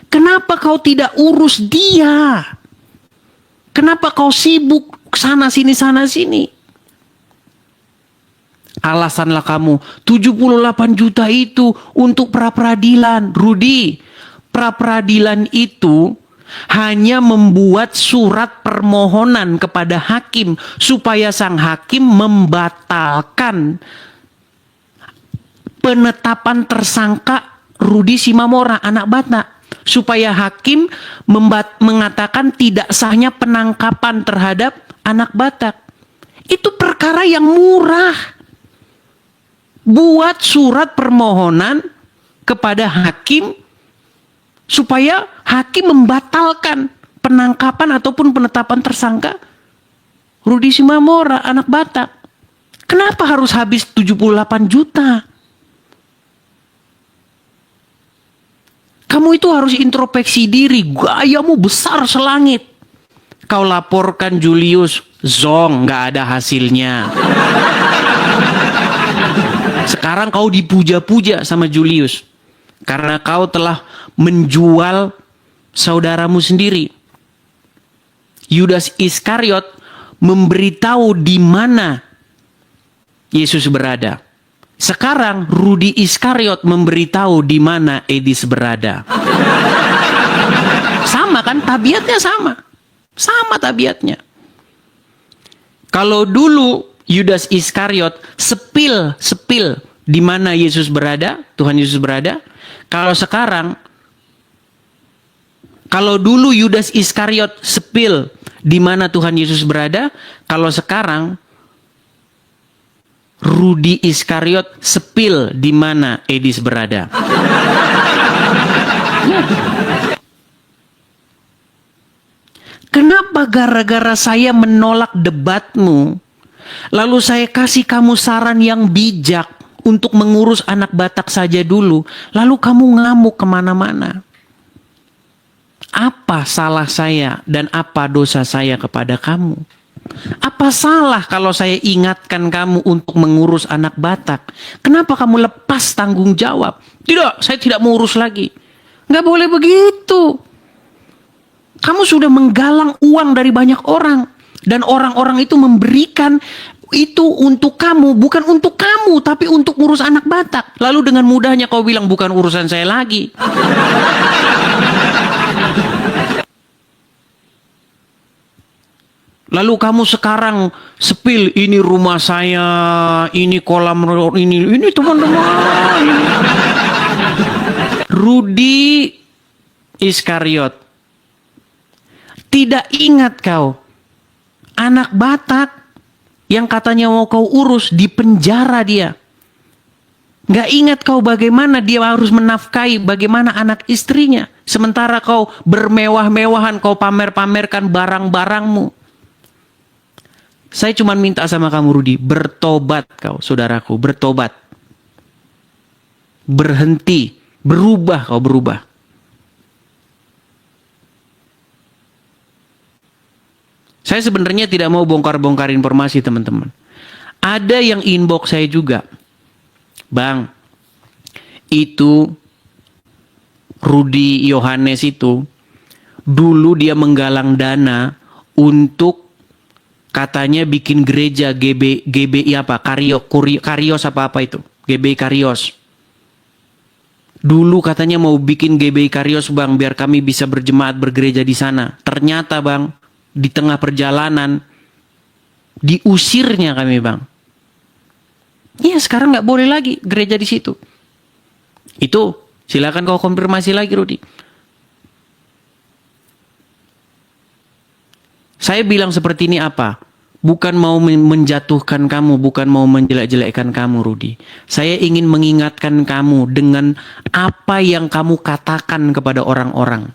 C: Kenapa kau tidak urus dia? Kenapa kau sibuk sana sini? Alasanlah kamu, 78 juta itu untuk pra-peradilan. Rudy, pra-peradilan itu hanya membuat surat permohonan kepada hakim supaya sang hakim membatalkan penetapan tersangka Rudy Simamora, anak Batak, supaya hakim mengatakan tidak sahnya penangkapan terhadap anak Batak. Itu perkara yang murah. Buat surat permohonan kepada hakim supaya hakim membatalkan penangkapan ataupun penetapan tersangka Rudy Simamora, anak Batak. Kenapa harus habis 78 juta? Kamu itu harus introspeksi diri. Gayamu besar selangit. Kau laporkan Julius, zong, nggak ada hasilnya. Sekarang kau dipuja-puja sama Julius. Karena kau telah menjual saudaramu sendiri. Yudas Iskariot memberitahu di mana Yesus berada. Sekarang Rudi Iskariot memberitahu di mana Edis berada. Sama kan? Tabiatnya sama. Sama tabiatnya. Kalau dulu Yudas Iskariot sepil di mana Yesus berada, Tuhan Yesus berada. Kalau dulu Yudas Iskariot sepil di mana Tuhan Yesus berada, kalau sekarang Rudi Iskariot sepil di mana Edis berada. Kenapa gara-gara saya menolak debatmu, lalu saya kasih kamu saran yang bijak untuk mengurus anak Batak saja dulu, lalu kamu ngamuk kemana-mana? Apa salah saya dan apa dosa saya kepada kamu? Apa salah kalau saya ingatkan kamu untuk mengurus anak Batak? Kenapa kamu lepas tanggung jawab? Tidak, saya tidak mau urus lagi. Nggak boleh begitu. Kamu sudah menggalang uang dari banyak orang. Dan orang-orang itu memberikan itu untuk kamu. Bukan untuk kamu, tapi untuk ngurus anak Batak. Lalu dengan mudahnya kau bilang bukan urusan saya lagi. Lalu kamu sekarang sepil, ini rumah saya, ini kolam, ini teman-teman. Rudi Iskariot. Tidak ingat kau, anak Batak yang katanya mau kau urus di penjara dia. Gak ingat kau bagaimana dia harus menafkahi bagaimana anak istrinya. Sementara kau bermewah-mewahan, kau pamer-pamerkan barang-barangmu. Saya cuma minta sama kamu Rudi, bertobat kau saudaraku, bertobat. Berhenti, berubah kau berubah. Saya sebenarnya tidak mau bongkar-bongkar informasi teman-teman. Ada yang inbox saya juga. Bang, itu Rudi Yohanes itu dulu dia menggalang dana untuk katanya bikin gereja GBI apa? Karios apa itu? GBI Karios. Dulu katanya mau bikin GBI Karios bang, biar kami bisa berjemaat bergereja di sana. Ternyata bang, di tengah perjalanan diusirnya kami bang. Iya sekarang nggak boleh lagi gereja di situ. Itu silakan kau konfirmasi lagi Rudi. Saya bilang seperti ini apa? Bukan mau menjatuhkan kamu, bukan mau menjelek-jelekkan kamu Rudi. Saya ingin mengingatkan kamu dengan apa yang kamu katakan kepada orang-orang.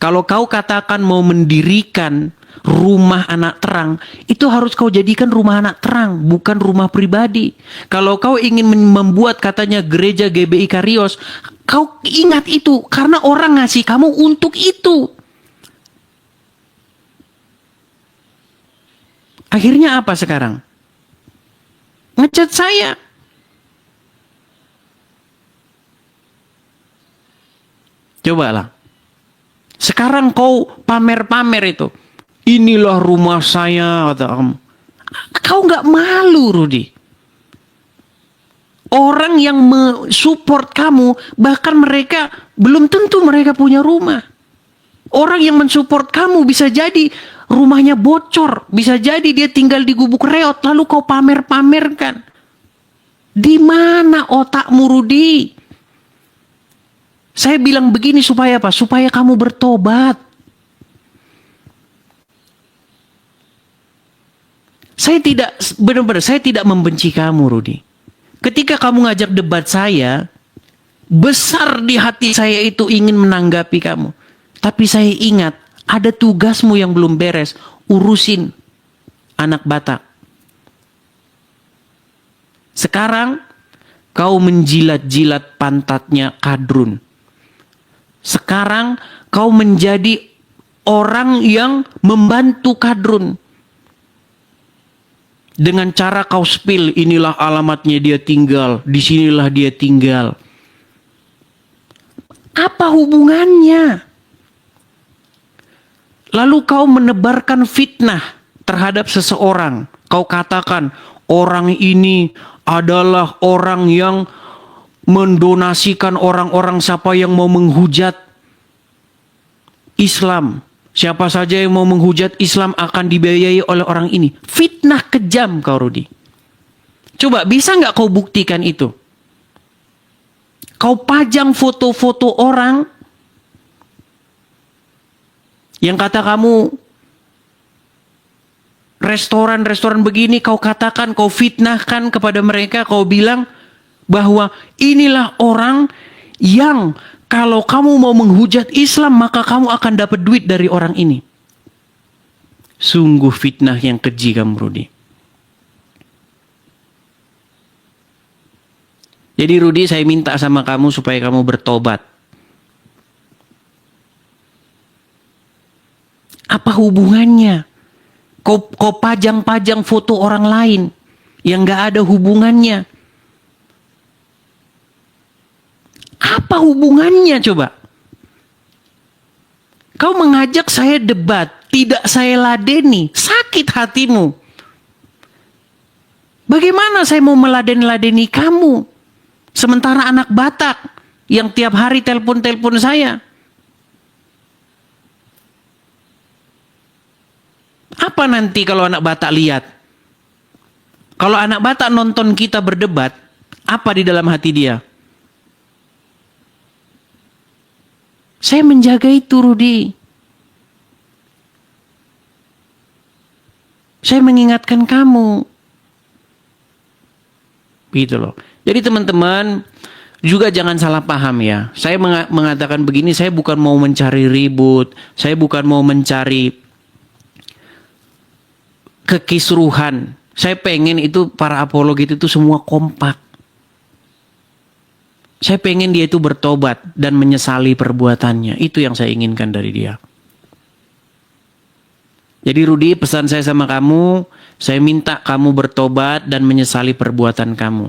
C: Kalau kau katakan mau mendirikan rumah anak terang, itu harus kau jadikan rumah anak terang, bukan rumah pribadi. Kalau kau ingin membuat katanya gereja GBI Karios, kau ingat itu, karena orang ngasih kamu untuk itu. Akhirnya apa sekarang? Ngecat saya. Cobalah. Sekarang kau pamer-pamer itu. Inilah rumah saya, kata kamu. Kau nggak malu, Rudi. Orang yang mensupport kamu, bahkan mereka belum tentu mereka punya rumah. Orang yang mensupport kamu bisa jadi rumahnya bocor, bisa jadi dia tinggal di gubuk reot, lalu kau pamer-pamerkan. Di mana otakmu, Rudi? Saya bilang begini supaya apa? Supaya kamu bertobat. Saya tidak, benar-benar saya tidak membenci kamu, Rudi. Ketika kamu ngajak debat saya, besar di hati saya itu ingin menanggapi kamu. Tapi saya ingat, ada tugasmu yang belum beres. Urusin anak Batak. Sekarang, kau menjilat-jilat pantatnya Kadrun. Sekarang kau menjadi orang yang membantu kadrun. Dengan cara kau spill, inilah alamatnya dia tinggal, disinilah dia tinggal. Apa hubungannya? Lalu kau menebarkan fitnah terhadap seseorang. Kau katakan orang ini adalah orang yang mendonasikan orang-orang siapa yang mau menghujat Islam. Siapa saja yang mau menghujat Islam akan dibiayai oleh orang ini. Fitnah kejam kau, Rudi. Coba bisa nggak kau buktikan itu? Kau pajang foto-foto orang yang kata kamu restoran-restoran begini, kau katakan, kau fitnahkan kepada mereka, kau bilang bahwa inilah orang yang kalau kamu mau menghujat Islam maka kamu akan dapat duit dari orang ini. Sungguh fitnah yang keji kamu, Rudi. Jadi Rudi, saya minta sama kamu supaya kamu bertobat. Apa hubungannya? Kau pajang-pajang foto orang lain yang gak ada hubungannya. Apa hubungannya coba? Kau mengajak saya debat, tidak saya ladeni, sakit hatimu. Bagaimana saya mau meladen-ladeni kamu? Sementara anak Batak yang tiap hari telepon-telepon saya. Apa nanti kalau anak Batak lihat? Kalau anak Batak nonton kita berdebat, apa di dalam hati dia? Saya menjaga itu, Rudi. Saya mengingatkan kamu. Gitu loh. Jadi teman-teman, juga jangan salah paham ya. Saya mengatakan begini, saya bukan mau mencari ribut. Saya bukan mau mencari kekisruhan. Saya pengen itu para apolog itu semua kompak. Saya pengen dia itu bertobat dan menyesali perbuatannya. Itu yang saya inginkan dari dia. Jadi Rudi, pesan saya sama kamu, saya minta kamu bertobat dan menyesali perbuatan kamu.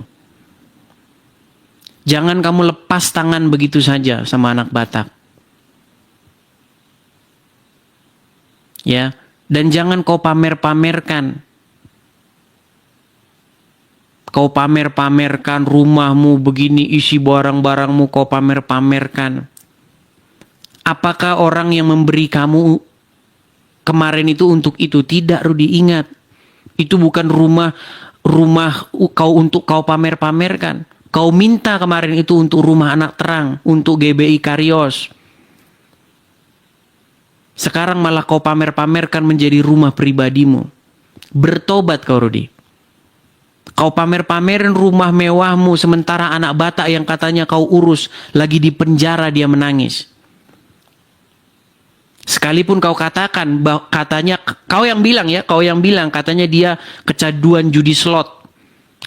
C: Jangan kamu lepas tangan begitu saja sama anak Batak. Ya, dan jangan kau pamer-pamerkan. Kau pamer-pamerkan rumahmu begini, isi barang-barangmu kau pamer-pamerkan. Apakah orang yang memberi kamu kemarin itu untuk itu? Tidak, Rudi, ingat. Itu bukan rumah kau untuk kau pamer-pamerkan. Kau minta kemarin itu untuk rumah anak terang, untuk GBI Karios. Sekarang malah kau pamer-pamerkan menjadi rumah pribadimu. Bertobat kau, Rudi. Kau pamer-pamerin rumah mewahmu sementara anak Batak yang katanya kau urus lagi di penjara dia menangis. Sekalipun kau katakan katanya kau yang bilang katanya dia kecanduan judi slot.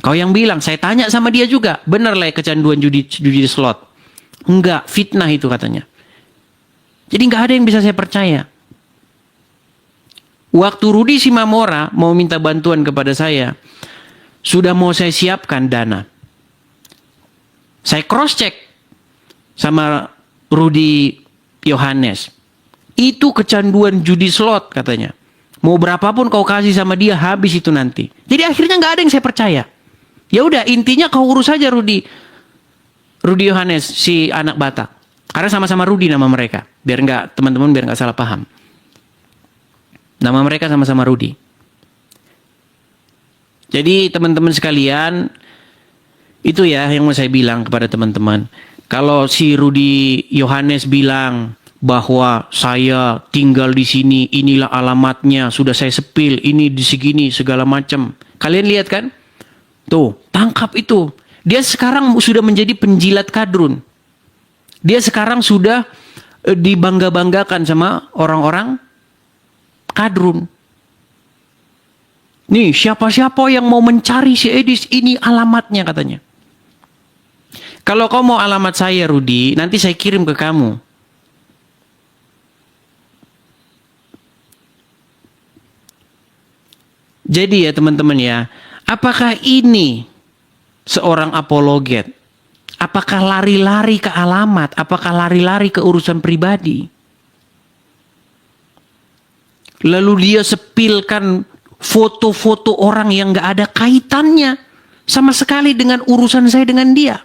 C: Kau yang bilang, saya tanya sama dia juga, benar lah kecanduan judi slot. Enggak, fitnah itu katanya. Jadi nggak ada yang bisa saya percaya. Waktu Rudi Simamora mau minta bantuan kepada saya, sudah mau saya siapkan dana. Saya cross check sama Rudi Yohanes. Itu kecanduan judi slot katanya. Mau berapapun kau kasih sama dia, habis itu nanti. Jadi akhirnya nggak ada yang saya percaya. Ya udah, intinya kau urus saja Rudi Yohanes, si anak Batak. Karena sama-sama Rudi nama mereka. Biar teman-teman nggak salah paham. Nama mereka sama-sama Rudi. Jadi teman-teman sekalian, itu ya yang mau saya bilang kepada teman-teman. Kalau si Rudi Yohanes bilang bahwa saya tinggal di sini, inilah alamatnya, sudah saya sepil, ini di segini, segala macam. Kalian lihat kan? Tuh, tangkap itu. Dia sekarang sudah menjadi penjilat kadrun. Dia sekarang sudah dibangga-banggakan sama orang-orang kadrun. Nih, siapa-siapa yang mau mencari si Edis, ini alamatnya katanya. Kalau kau mau alamat saya, Rudi, nanti saya kirim ke kamu. Jadi ya teman-teman ya, apakah ini seorang apologet? Apakah lari-lari ke alamat? Apakah lari-lari ke urusan pribadi? Lalu dia sepilkan foto-foto orang yang gak ada kaitannya sama sekali dengan urusan saya dengan dia.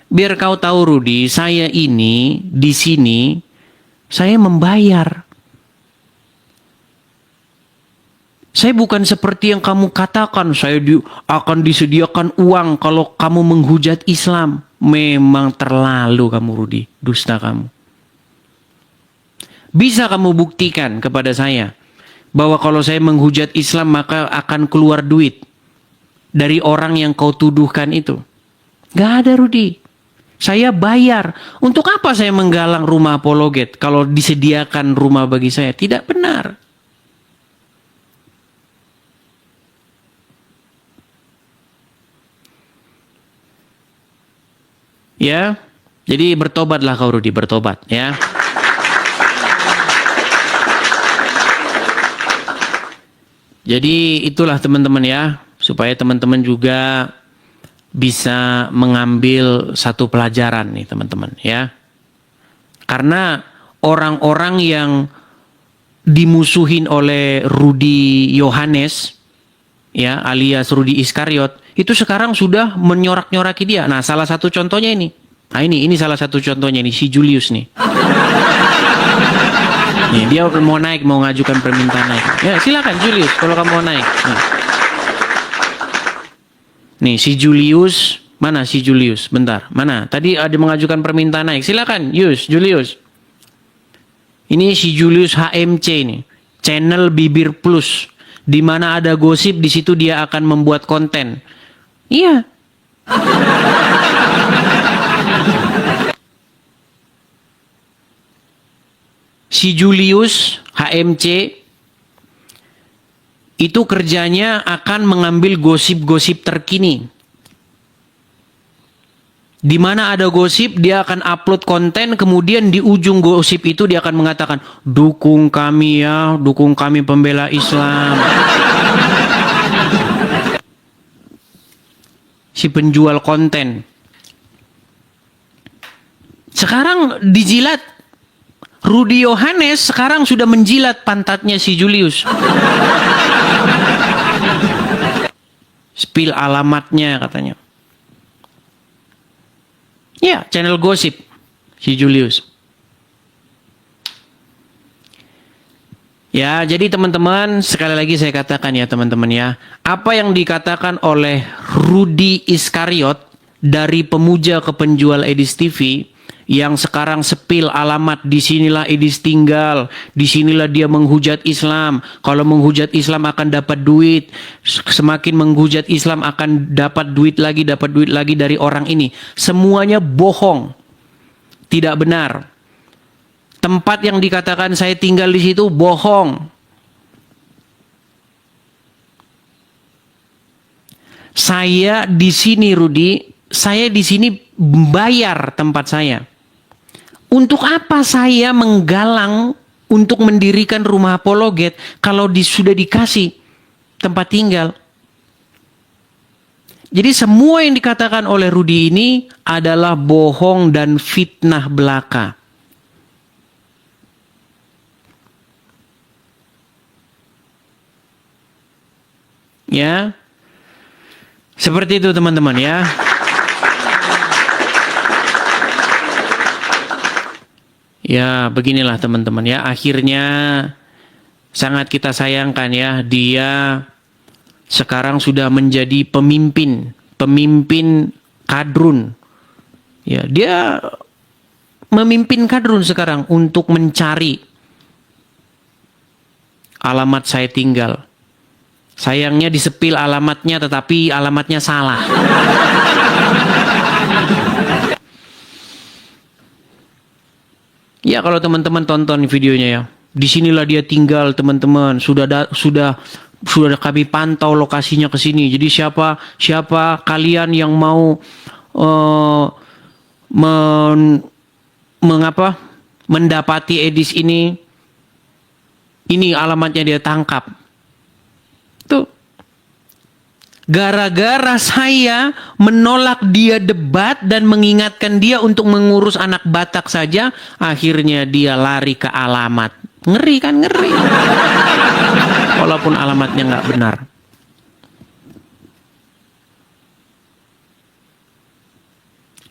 C: Biar kau tahu Rudi, saya ini di sini saya membayar. Saya bukan seperti yang kamu katakan, saya akan disediakan uang kalau kamu menghujat Islam. Memang terlalu kamu Rudi, dusta kamu. Bisa kamu buktikan kepada saya bahwa kalau saya menghujat Islam maka akan keluar duit dari orang yang kau tuduhkan itu? Gak ada Rudi. Saya bayar. Untuk apa saya menggalang rumah apologet kalau disediakan rumah bagi saya? Tidak benar. Ya, jadi bertobatlah kau Rudi, bertobat ya. Jadi itulah teman-teman ya, supaya teman-teman juga bisa mengambil satu pelajaran nih teman-teman ya. Karena orang-orang yang dimusuhin oleh Rudi Yohanes ya, alias Rudi Iskariot, itu sekarang sudah menyorak-nyoraki dia. Nah, salah satu contohnya ini. Nah, ini salah satu contohnya nih, si Julius nih. Nih, dia mau naik, mau ngajukan permintaan naik. Ya, silakan Julius kalau kamu mau naik. Nih, si Julius, mana si Julius? Bentar, mana? Tadi ada mengajukan permintaan naik. Silakan, Julius. Ini si Julius HMC nih, channel Bibir Plus. Di mana ada gosip, di situ dia akan membuat konten. Iya. Si Julius HMC itu kerjanya akan mengambil gosip-gosip terkini. Di mana ada gosip, dia akan upload konten, kemudian di ujung gosip itu dia akan mengatakan, dukung kami ya, dukung kami pembela Islam. Si penjual konten. Sekarang dijilat. Rudi Yohanes sekarang sudah menjilat pantatnya si Julius. Spill alamatnya katanya. Ya, channel gosip si Julius. Ya, jadi teman-teman, sekali lagi saya katakan ya teman-teman ya, apa yang dikatakan oleh Rudi Iskariot dari pemuja ke penjual Edis TV yang sekarang sepil alamat, disinilah Edis tinggal, disinilah dia menghujat Islam, kalau menghujat Islam akan dapat duit, semakin menghujat Islam akan dapat duit lagi dari orang ini. Semuanya bohong, tidak benar. Tempat yang dikatakan saya tinggal di situ bohong. Saya di sini Rudi, saya di sini bayar tempat saya. Untuk apa saya menggalang untuk mendirikan rumah apologet kalau sudah dikasih tempat tinggal? Jadi semua yang dikatakan oleh Rudi ini adalah bohong dan fitnah belaka. Ya, seperti itu teman-teman ya. Ya, beginilah teman-teman ya. Akhirnya sangat kita sayangkan ya, dia sekarang sudah menjadi pemimpin kadrun. Ya, dia memimpin kadrun sekarang untuk mencari alamat saya tinggal. Sayangnya disepil alamatnya, tetapi alamatnya salah. Ya, kalau teman-teman tonton videonya ya, disinilah dia tinggal teman-teman. Sudah kami pantau lokasinya ke sini. Jadi siapa kalian yang mau mendapati Edis ini alamatnya dia tangkap. Tuh. Gara-gara saya menolak dia debat dan mengingatkan dia untuk mengurus anak Batak saja, akhirnya dia lari ke alamat. Ngeri kan, ngeri. Walaupun alamatnya nggak benar.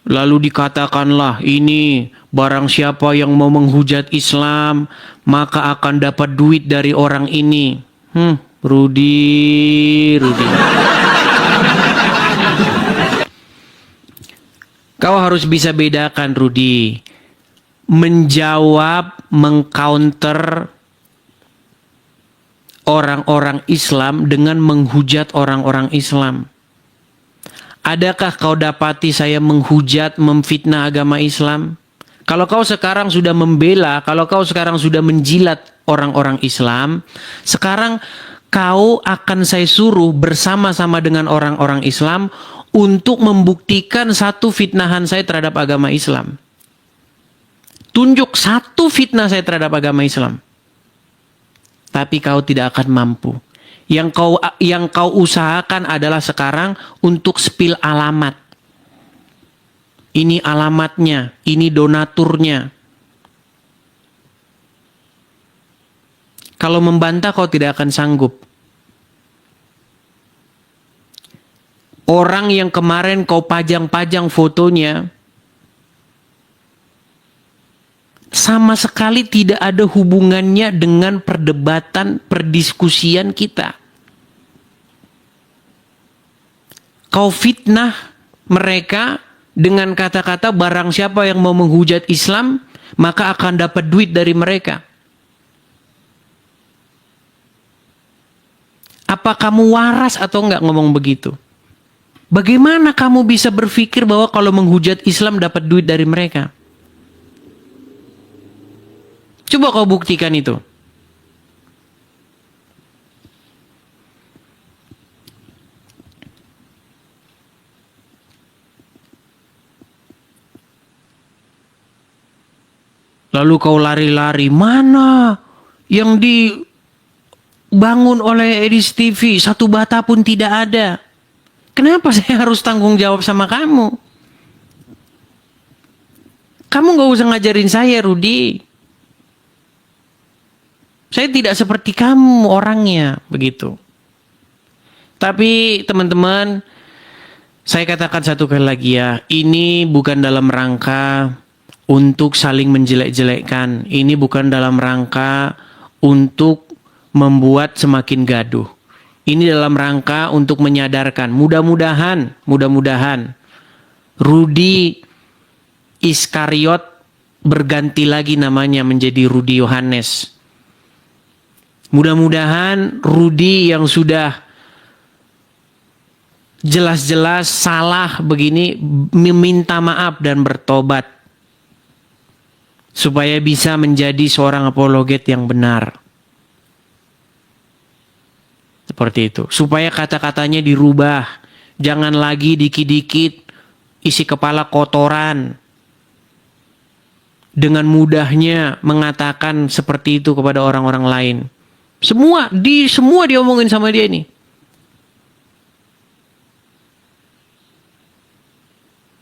C: Lalu dikatakanlah, ini barang siapa yang mau menghujat Islam, maka akan dapat duit dari orang ini. Rudi. Kau harus bisa bedakan, Rudi. Menjawab, mengcounter orang-orang Islam dengan menghujat orang-orang Islam. Adakah kau dapati saya menghujat, memfitnah agama Islam? Kalau kau sekarang sudah membela, kalau kau sekarang sudah menjilat orang-orang Islam, sekarang kau akan saya suruh bersama-sama dengan orang-orang Islam untuk membuktikan satu fitnahan saya terhadap agama Islam. Tunjuk satu fitnah saya terhadap agama Islam. Tapi kau tidak akan mampu. Yang kau usahakan adalah sekarang untuk spill alamat. Ini alamatnya, ini donaturnya. Kalau membantah kau tidak akan sanggup. Orang yang kemarin kau pajang-pajang fotonya sama sekali tidak ada hubungannya dengan perdebatan, perdiskusian kita. Kau fitnah mereka dengan kata-kata barang siapa yang mau menghujat Islam, maka akan dapat duit dari mereka. Apa kamu waras atau enggak ngomong begitu? Bagaimana kamu bisa berpikir bahwa kalau menghujat Islam dapat duit dari mereka? Coba kau buktikan itu. Lalu kau lari-lari, mana yang dibangun oleh Edis TV? Satu bata pun tidak ada. Kenapa saya harus tanggung jawab sama kamu? Kamu gak usah ngajarin saya, Rudi. Saya tidak seperti kamu orangnya, begitu. Tapi teman-teman, saya katakan satu kali lagi ya, ini bukan dalam rangka untuk saling menjelek-jelekkan. Ini bukan dalam rangka untuk membuat semakin gaduh. Ini dalam rangka untuk menyadarkan. Mudah-mudahan Rudi Iskariot berganti lagi namanya menjadi Rudi Yohanes. Mudah-mudahan Rudi yang sudah jelas-jelas salah begini meminta maaf dan bertobat supaya bisa menjadi seorang apologet yang benar. Seperti itu. Supaya kata-katanya dirubah. Jangan lagi dikit-dikit isi kepala kotoran. Dengan mudahnya mengatakan seperti itu kepada orang-orang lain. Semua diomongin sama dia nih.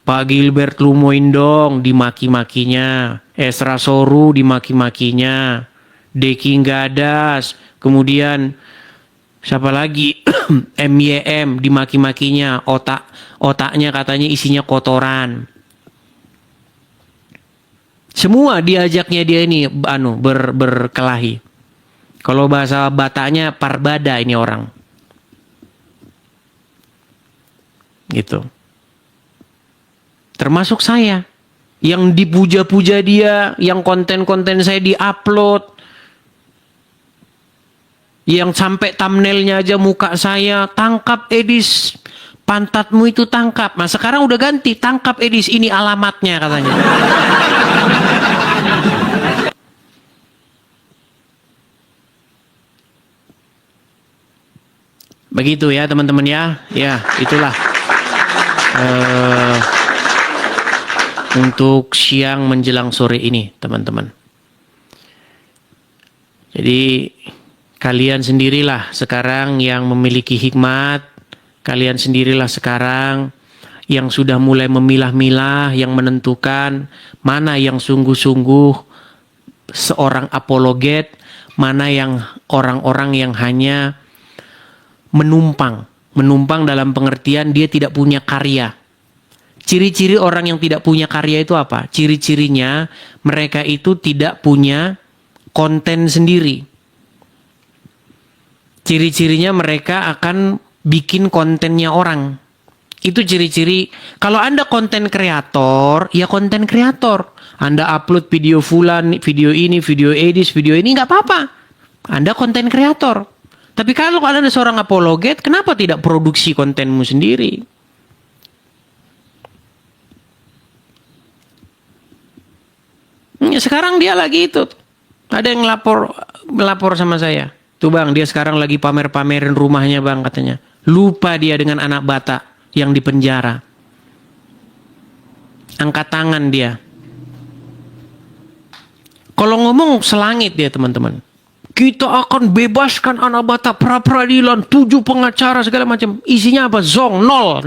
C: Pak Gilbert Lumoindong dimaki-makinya, Esra Soru dimaki-makinya, Deki Gadas, kemudian siapa lagi? MYM dimaki-makinya, otaknya katanya isinya kotoran. Semua diajaknya dia ini berkelahi. Kalau bahasa Bataknya parbada ini orang. Gitu. Termasuk saya. Yang dipuja-puja dia, yang konten-konten saya di-upload. Yang sampai thumbnailnya aja muka saya, tangkap Edis. Pantatmu itu tangkap. Nah sekarang udah ganti, tangkap Edis, ini alamatnya katanya. Begitu ya teman-teman ya. Ya itulah. untuk siang menjelang sore ini, teman-teman. Jadi kalian sendirilah sekarang yang memiliki hikmat, kalian sendirilah sekarang yang sudah mulai memilah-milah, yang menentukan mana yang sungguh-sungguh seorang apologet, mana yang orang-orang yang hanya menumpang. Menumpang dalam pengertian dia tidak punya karya. Ciri-ciri orang yang tidak punya karya itu apa? Ciri-cirinya mereka itu tidak punya konten sendiri. Ciri-cirinya mereka akan bikin kontennya orang. Itu ciri-ciri. Kalau Anda konten kreator, ya konten kreator. Anda upload video fulan, video ini, video edis, video ini, nggak apa-apa. Anda konten kreator. Tapi kalau Anda seorang apologet, kenapa tidak produksi kontenmu sendiri? Sekarang dia lagi itu. Ada yang melapor sama saya. Tuh bang, dia sekarang lagi pamer-pamerin rumahnya bang katanya. Lupa dia dengan anak Batak yang di penjara. Angkat tangan dia. Kalau ngomong selangit dia teman-teman. Kita akan bebaskan anak Batak pra-peradilan, 7 pengacara segala macam. Isinya apa? Zong, nol.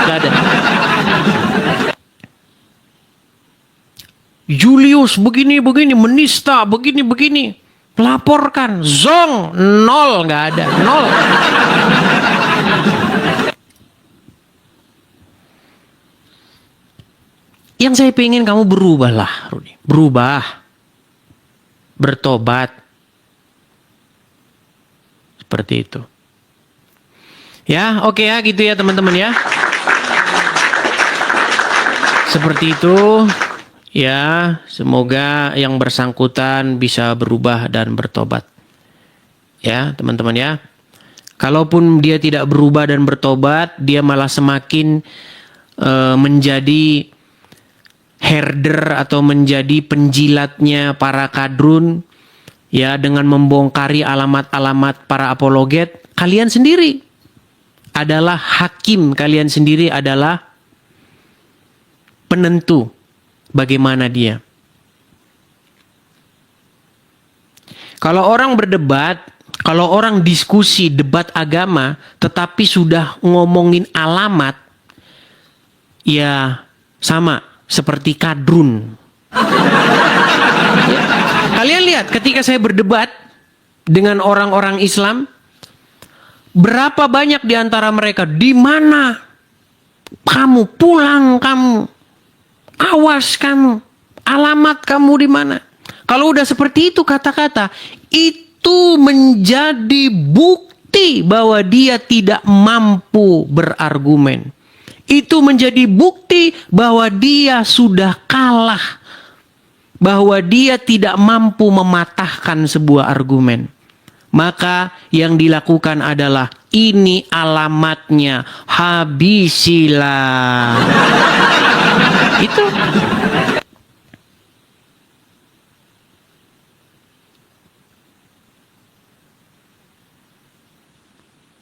C: Gak ada. Julius begini, menista, begini. Laporkan, zong, nol, nggak ada, nol. Yang saya pengen kamu berubahlah, Rudi. Berubah. Bertobat. Seperti itu. Ya, oke ya, gitu ya teman-teman ya. Seperti itu. Ya, semoga yang bersangkutan bisa berubah dan bertobat. Ya, teman-teman ya. Kalaupun dia tidak berubah dan bertobat, dia malah semakin menjadi herder atau menjadi penjilatnya para kadrun. Ya, dengan membongkari alamat-alamat para apologet. Kalian sendiri adalah hakim, kalian sendiri adalah penentu. Bagaimana dia? Kalau orang berdebat, kalau orang diskusi debat agama, tetapi sudah ngomongin alamat, ya sama seperti kadrun. Kalian lihat ketika saya berdebat dengan orang-orang Islam, berapa banyak di antara mereka, di mana kamu pulang kamu? Awas kamu, alamat kamu di mana? Kalau udah seperti itu kata-kata, itu menjadi bukti bahwa dia tidak mampu berargumen. Itu menjadi bukti bahwa dia sudah kalah. Bahwa dia tidak mampu mematahkan sebuah argumen. Maka yang dilakukan adalah ini alamatnya, habisilah. Itu.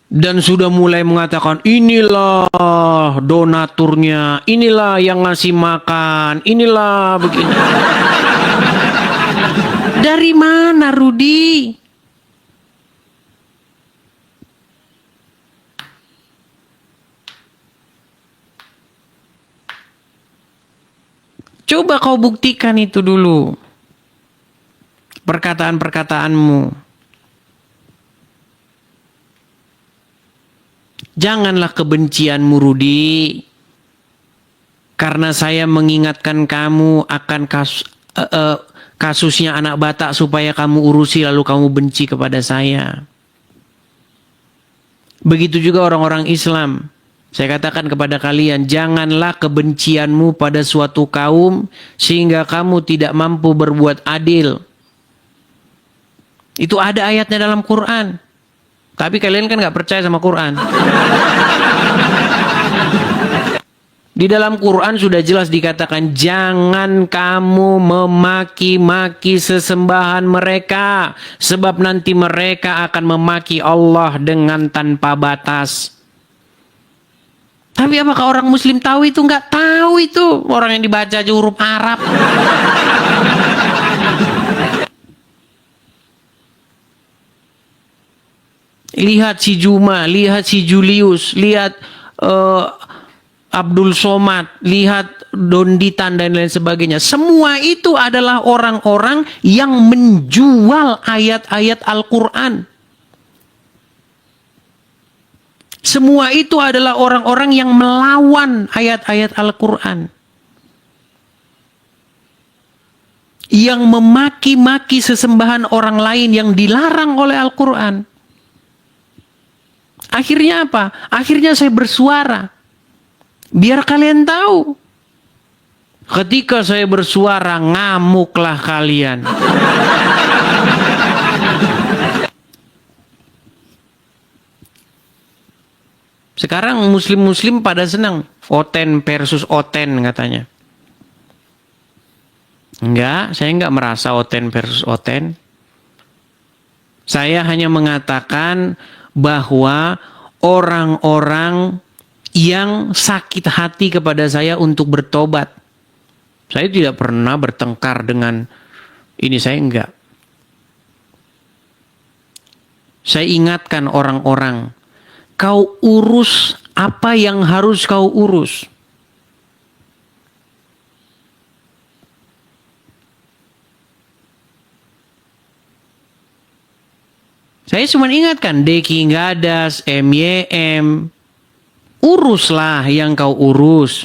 C: Dan sudah mulai mengatakan inilah donaturnya, inilah yang ngasih makan, inilah begini. Dari mana Rudi? Coba kau buktikan itu dulu. Perkataan-perkataanmu. Janganlah kebencianmu, Rudi. Karena saya mengingatkan kamu akan kasusnya anak Batak supaya kamu urusi lalu kamu benci kepada saya. Begitu juga orang-orang Islam. Saya katakan kepada kalian, janganlah kebencianmu pada suatu kaum sehingga kamu tidak mampu berbuat adil. Itu ada ayatnya dalam Quran. Tapi kalian kan nggak percaya sama Quran. Di dalam Quran sudah jelas dikatakan, jangan kamu memaki-maki sesembahan mereka, sebab nanti mereka akan memaki Allah dengan tanpa batas. Tapi apakah orang Muslim tahu itu? Nggak tahu itu. Orang yang dibaca aja huruf Arab. Lihat si Juma, lihat si Julius, lihat Abdul Somad, lihat Donditan dan lain sebagainya. Semua itu adalah orang-orang yang menjual ayat-ayat Al-Quran. Semua itu adalah orang-orang yang melawan ayat-ayat Al-Quran. Yang memaki-maki sesembahan orang lain yang dilarang oleh Al-Quran. Akhirnya apa? Akhirnya saya bersuara. Biar kalian tahu. Ketika saya bersuara, ngamuklah kalian. Sekarang muslim-muslim pada senang. Oten versus Oten katanya. Enggak, saya enggak merasa Oten versus Oten. Saya hanya mengatakan bahwa orang-orang yang sakit hati kepada saya untuk bertobat. Saya tidak pernah bertengkar dengan ini, saya enggak. Saya ingatkan orang-orang, kau urus apa yang harus kau urus. Saya cuma ingatkan, Deki Gadas, MYM, uruslah yang kau urus.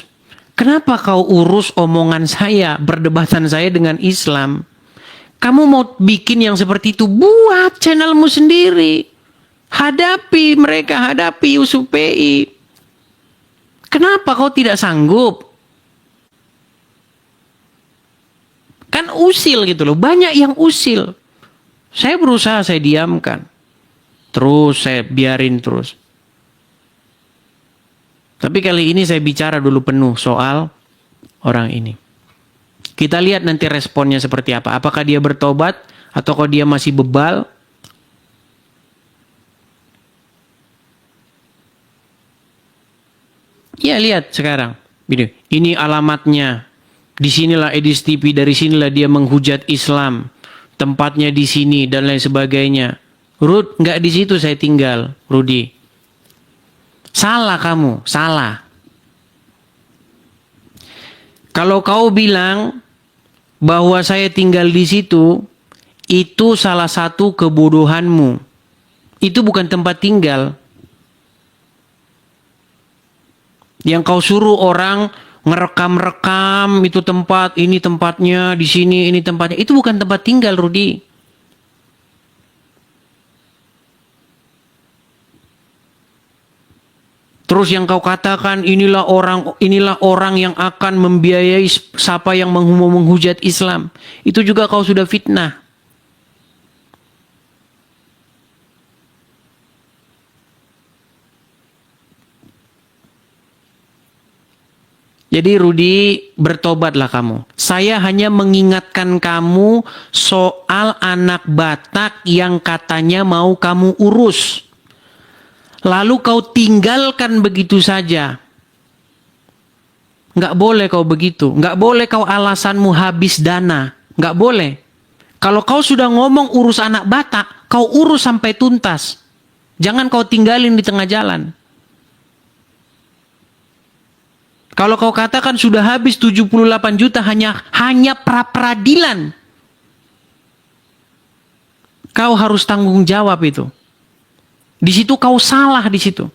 C: Kenapa kau urus omongan saya, perdebatan saya dengan Islam? Kamu mau bikin yang seperti itu, buat channelmu sendiri. Hadapi mereka, hadapi USUPI. Kenapa kau tidak sanggup? Kan usil gitu loh, banyak yang usil. Saya berusaha, saya diamkan. Terus saya biarin terus. Tapi kali ini saya bicara dulu penuh soal orang ini. Kita lihat nanti responnya seperti apa. Apakah dia bertobat atau kalau dia masih bebal? Ya lihat sekarang. Ini alamatnya. Disinilah Edis TV, dari sinilah dia menghujat Islam. Tempatnya di sini dan lain sebagainya. Rud, nggak di situ saya tinggal, Rudi. Salah kamu, salah. Kalau kau bilang bahwa saya tinggal di situ, itu salah satu kebodohanmu. Itu bukan tempat tinggal. Yang kau suruh orang ngerekam-rekam itu tempat, ini tempatnya, di sini, ini tempatnya. Itu bukan tempat tinggal, Rudi. Terus yang kau katakan inilah orang yang akan membiayai siapa yang menghujat Islam. Itu juga kau sudah fitnah. Jadi Rudi, bertobatlah kamu. Saya hanya mengingatkan kamu soal anak Batak yang katanya mau kamu urus. Lalu kau tinggalkan begitu saja. Nggak boleh kau begitu. Nggak boleh kau alasanmu habis dana. Nggak boleh. Kalau kau sudah ngomong urus anak Batak, kau urus sampai tuntas. Jangan kau tinggalin di tengah jalan. Kalau kau katakan sudah habis 78 juta hanya pra-peradilan. Kau harus tanggung jawab itu. Di situ kau salah di situ.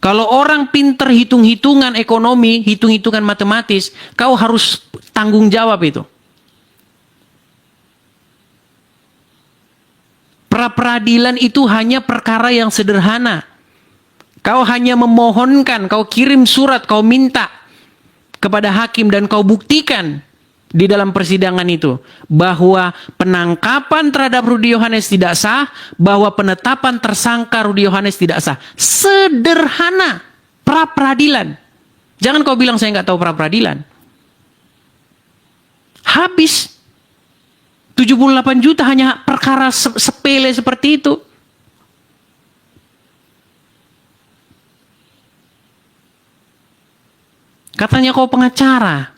C: Kalau orang pinter hitung-hitungan ekonomi, hitung-hitungan matematis, kau harus tanggung jawab itu. Pra-peradilan itu hanya perkara yang sederhana. Kau hanya memohonkan, kau kirim surat, kau minta kepada hakim dan kau buktikan di dalam persidangan itu bahwa penangkapan terhadap Rudi Yohanes tidak sah, bahwa penetapan tersangka Rudi Yohanes tidak sah. Sederhana, pra-peradilan. Jangan kau bilang saya nggak tahu pra-peradilan. Habis 78 juta hanya perkara sepele seperti itu. Katanya kau pengacara.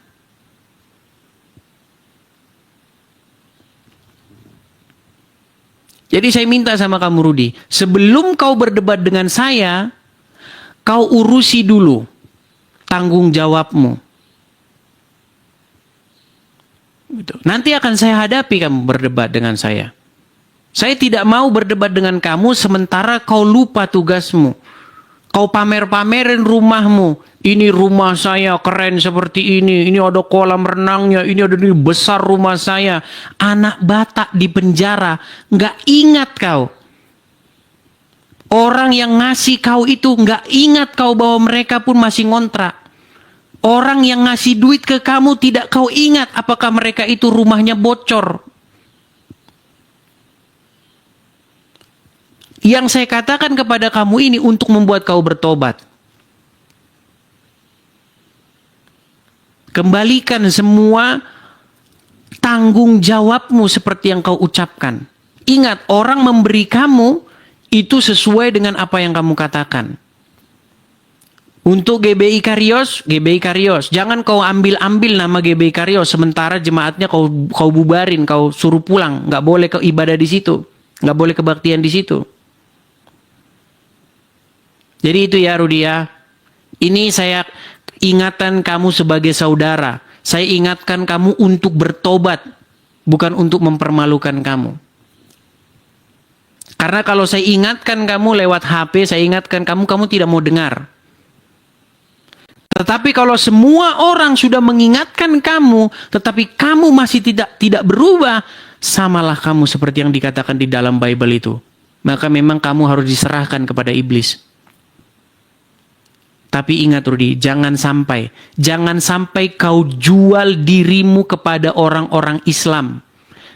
C: Jadi saya minta sama kamu Rudi, sebelum kau berdebat dengan saya, kau urusi dulu tanggung jawabmu. Gitu. Nanti akan saya hadapi kamu berdebat dengan saya. Saya tidak mau berdebat dengan kamu sementara kau lupa tugasmu. Kau pamer-pamerin rumahmu. Ini rumah saya keren seperti ini ada kolam renangnya, ini ada ini besar rumah saya. Anak Batak di penjara, nggak ingat kau. Orang yang ngasih kau itu nggak ingat kau bahwa mereka pun masih ngontrak. Orang yang ngasih duit ke kamu tidak kau ingat apakah mereka itu rumahnya bocor. Yang saya katakan kepada kamu ini untuk membuat kau bertobat. Kembalikan semua tanggung jawabmu seperti yang kau ucapkan. Ingat, orang memberi kamu itu sesuai dengan apa yang kamu katakan. Untuk GBI Karios, GBI Karios. Jangan kau ambil-ambil nama GBI Karios sementara jemaatnya kau bubarin, kau suruh pulang. Nggak boleh kau ibadah di situ. Nggak boleh kebaktian di situ. Jadi itu ya Rudi ya. Ini saya ingatan kamu sebagai saudara. Saya ingatkan kamu untuk bertobat. Bukan untuk mempermalukan kamu. Karena kalau saya ingatkan kamu lewat HP, saya ingatkan kamu tidak mau dengar. Tetapi kalau semua orang sudah mengingatkan kamu, tetapi kamu masih tidak berubah, samalah kamu seperti yang dikatakan di dalam Bible itu. Maka memang kamu harus diserahkan kepada iblis. Tapi ingat Rudi, jangan sampai kau jual dirimu kepada orang-orang Islam.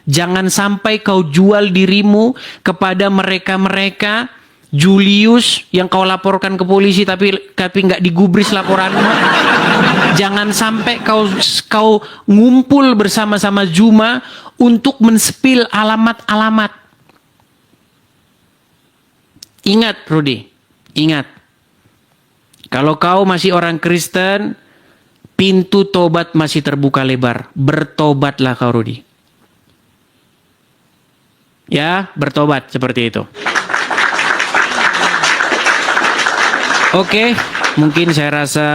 C: Jangan sampai kau jual dirimu kepada mereka-mereka Julius yang kau laporkan ke polisi tapi nggak digubris laporanmu. Jangan sampai kau ngumpul bersama-sama Juma untuk menspil alamat-alamat. Ingat Rudi, ingat. Kalau kau masih orang Kristen, pintu tobat masih terbuka lebar. Bertobatlah kau Rudi. Ya, bertobat seperti itu. Oke, mungkin saya rasa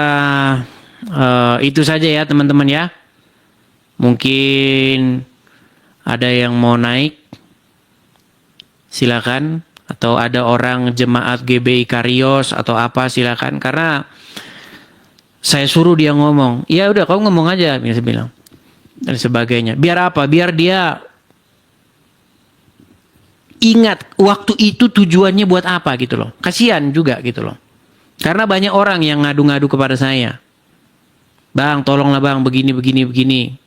C: itu saja ya teman-teman ya. Mungkin ada yang mau naik, silakan. Atau ada orang jemaat GBI Karios atau apa silakan. Karena saya suruh dia ngomong. Ya udah kau ngomong aja, saya bilang. Dan sebagainya. Biar apa? Biar dia ingat waktu itu tujuannya buat apa gitu loh. Kasihan juga gitu loh. Karena banyak orang yang ngadu-ngadu kepada saya. Bang, tolonglah bang, begini.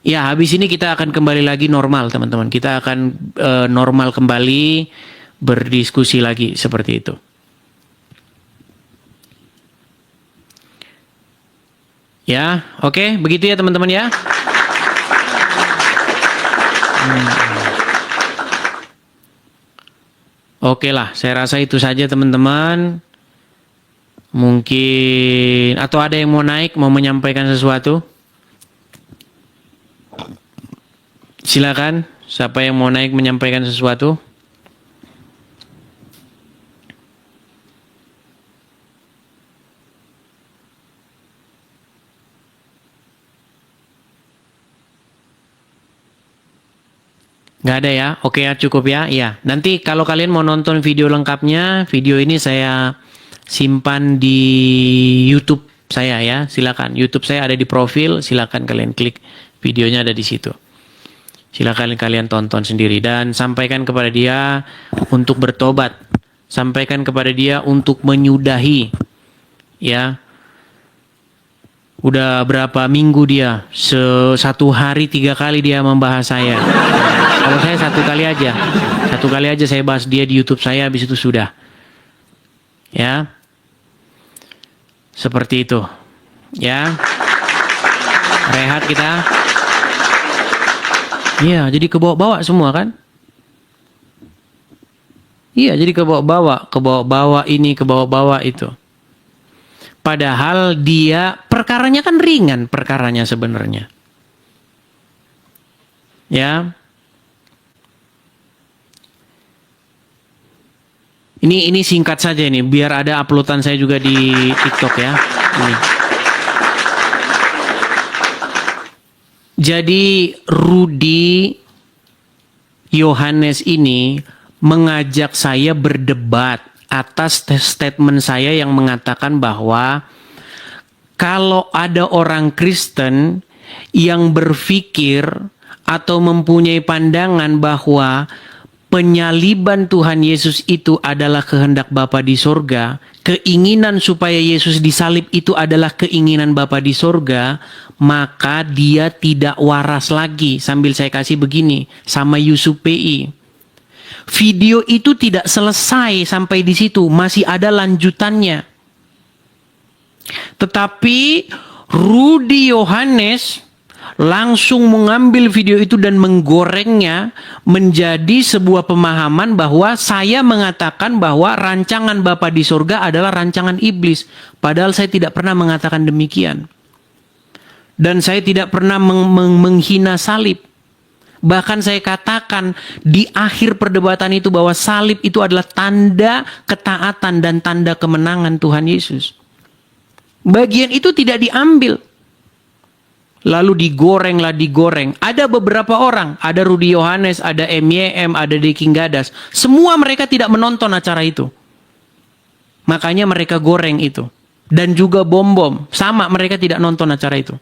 C: Ya, habis ini kita akan kembali lagi normal, teman-teman. Kita akan normal kembali, berdiskusi lagi seperti itu. Ya, oke, begitu ya teman-teman ya. Oke lah, saya rasa itu saja teman-teman. Mungkin, atau ada yang mau naik, mau menyampaikan sesuatu? Silakan, siapa yang mau naik menyampaikan sesuatu? Nggak ada ya? Oke ya, cukup ya. Iya. Nanti kalau kalian mau nonton video lengkapnya, video ini saya simpan di YouTube saya ya. Silakan. YouTube saya ada di profil, silakan kalian klik. Videonya ada di situ. Silakan kalian tonton sendiri dan sampaikan kepada dia untuk bertobat. Sampaikan kepada dia untuk menyudahi. Ya. Udah berapa minggu dia? Satu hari 3 kali dia membahas saya. Kalau saya 1 kali aja. 1 kali aja saya bahas dia di YouTube saya, habis itu sudah. Ya. Seperti itu. Ya. Rehat kita. Iya, jadi kebawa-bawa semua kan? Iya, jadi ke bawah-bawa ini, ke bawah-bawa itu. Padahal dia perkaranya kan ringan perkaranya sebenarnya. Ya. Ini singkat saja nih, biar ada uploadan saya juga di TikTok ya. Ini. Jadi Rudi Yohanes ini mengajak saya berdebat atas statement saya yang mengatakan bahwa kalau ada orang Kristen yang berpikir atau mempunyai pandangan bahwa penyaliban Tuhan Yesus itu adalah kehendak Bapa di sorga, keinginan supaya Yesus disalib itu adalah keinginan Bapa di sorga, maka dia tidak waras lagi. Sambil saya kasih begini, sama Yusuf PI. Video itu tidak selesai sampai di situ, masih ada lanjutannya. Tetapi Rudi Yohanes langsung mengambil video itu dan menggorengnya menjadi sebuah pemahaman bahwa saya mengatakan bahwa rancangan Bapa di sorga adalah rancangan iblis. Padahal saya tidak pernah mengatakan demikian. Dan saya tidak pernah menghina salib. Bahkan saya katakan di akhir perdebatan itu bahwa salib itu adalah tanda ketaatan dan tanda kemenangan Tuhan Yesus. Bagian itu tidak diambil. Lalu digoreng. Ada beberapa orang, ada Rudi Yohanes, ada MYM, ada Deking Gadas. Semua mereka tidak menonton acara itu. Makanya mereka goreng itu. Dan juga Bom-Bom, sama mereka tidak nonton acara itu.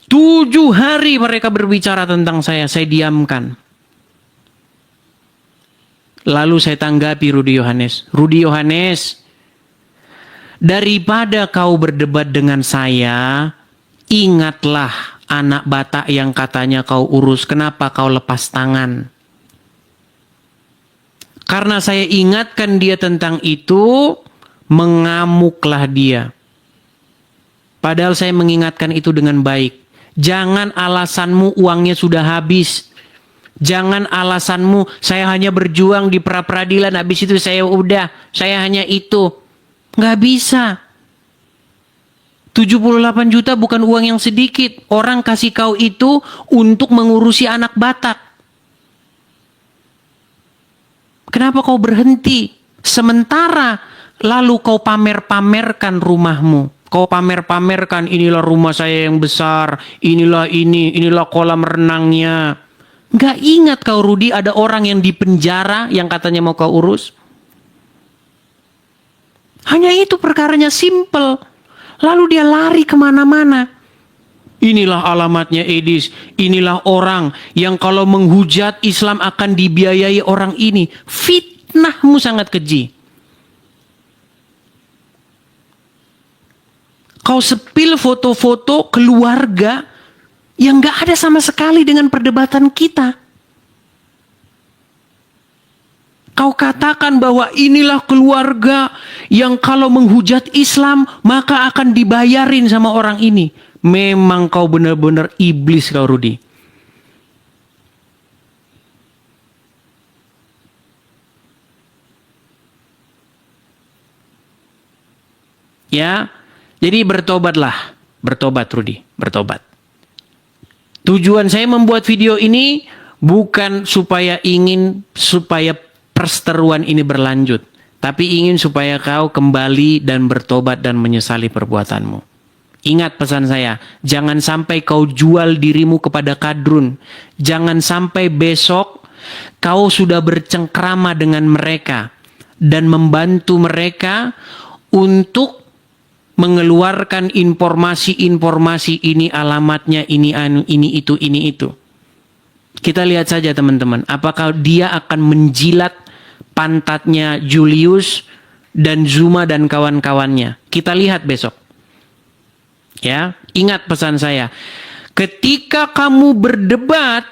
C: 7 hari mereka berbicara tentang saya diamkan. Lalu saya tanggapi Rudi Yohanes. Rudi Yohanes, daripada kau berdebat dengan saya, ingatlah anak Batak yang katanya kau urus. Kenapa kau lepas tangan? Karena saya ingatkan dia tentang itu, mengamuklah dia. Padahal saya mengingatkan itu dengan baik. Jangan alasanmu uangnya sudah habis. Jangan alasanmu saya hanya berjuang di pra-peradilan, habis itu saya hanya itu. Nggak bisa. 78 juta bukan uang yang sedikit. Orang kasih kau itu untuk mengurusi anak Batak. Kenapa kau berhenti? Sementara lalu kau pamer-pamerkan rumahmu. Kau pamer-pamerkan, inilah rumah saya yang besar, inilah kolam renangnya. Nggak ingat kau Rudi, ada orang yang di penjara yang katanya mau kau urus? Hanya itu perkaranya simple. Lalu dia lari kemana-mana. Inilah alamatnya Edis, inilah orang yang kalau menghujat Islam akan dibiayai orang ini. Fitnahmu sangat keji. Kau sepil foto-foto keluarga yang gak ada sama sekali dengan perdebatan kita. Kau katakan bahwa inilah keluarga yang kalau menghujat Islam maka akan dibayarin sama orang ini. Memang kau benar-benar iblis kau Rudi. Ya. Jadi bertobatlah. Bertobat Rudi. Bertobat. Tujuan saya membuat video ini bukan supaya perseteruan ini berlanjut. Tapi ingin supaya kau kembali dan bertobat dan menyesali perbuatanmu. Ingat pesan saya. Jangan sampai kau jual dirimu kepada kadrun. Jangan sampai besok kau sudah bercengkrama dengan mereka. Dan membantu mereka untuk mengeluarkan informasi-informasi ini alamatnya, ini itu. Kita lihat saja teman-teman, apakah dia akan menjilat pantatnya Julius dan Zuma dan kawan-kawannya. Kita lihat besok. Ya, ingat pesan saya. Ketika kamu berdebat,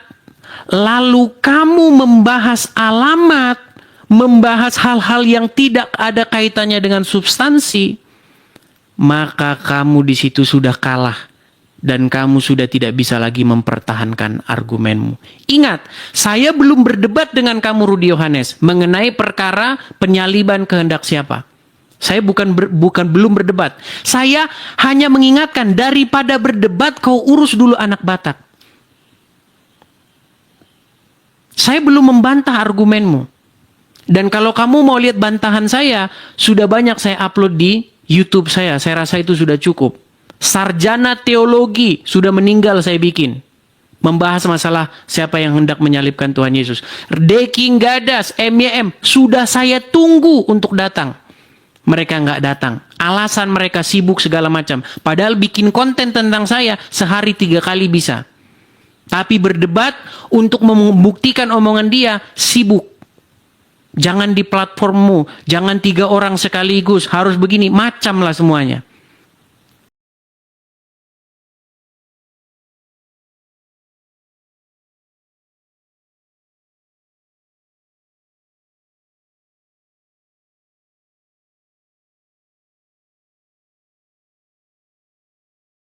C: lalu kamu membahas alamat, membahas hal-hal yang tidak ada kaitannya dengan substansi, maka kamu di situ sudah kalah dan kamu sudah tidak bisa lagi mempertahankan argumenmu. Ingat, saya belum berdebat dengan kamu Rudi Yohanes mengenai perkara penyaliban kehendak siapa. Saya belum berdebat. Saya hanya mengingatkan, daripada berdebat kau urus dulu anak Batak. Saya belum membantah argumenmu. Dan kalau kamu mau lihat bantahan saya, sudah banyak saya upload di YouTube saya. Saya rasa itu sudah cukup. Sarjana teologi sudah meninggal saya bikin. Membahas masalah siapa yang hendak menyalibkan Tuhan Yesus. Deking Gadas, MYM, sudah saya tunggu untuk datang. Mereka nggak datang. Alasan mereka sibuk segala macam. Padahal bikin konten tentang saya sehari 3 kali bisa. Tapi berdebat untuk membuktikan omongan dia sibuk. Jangan di platformmu, jangan 3 orang sekaligus, harus begini, macam lah semuanya.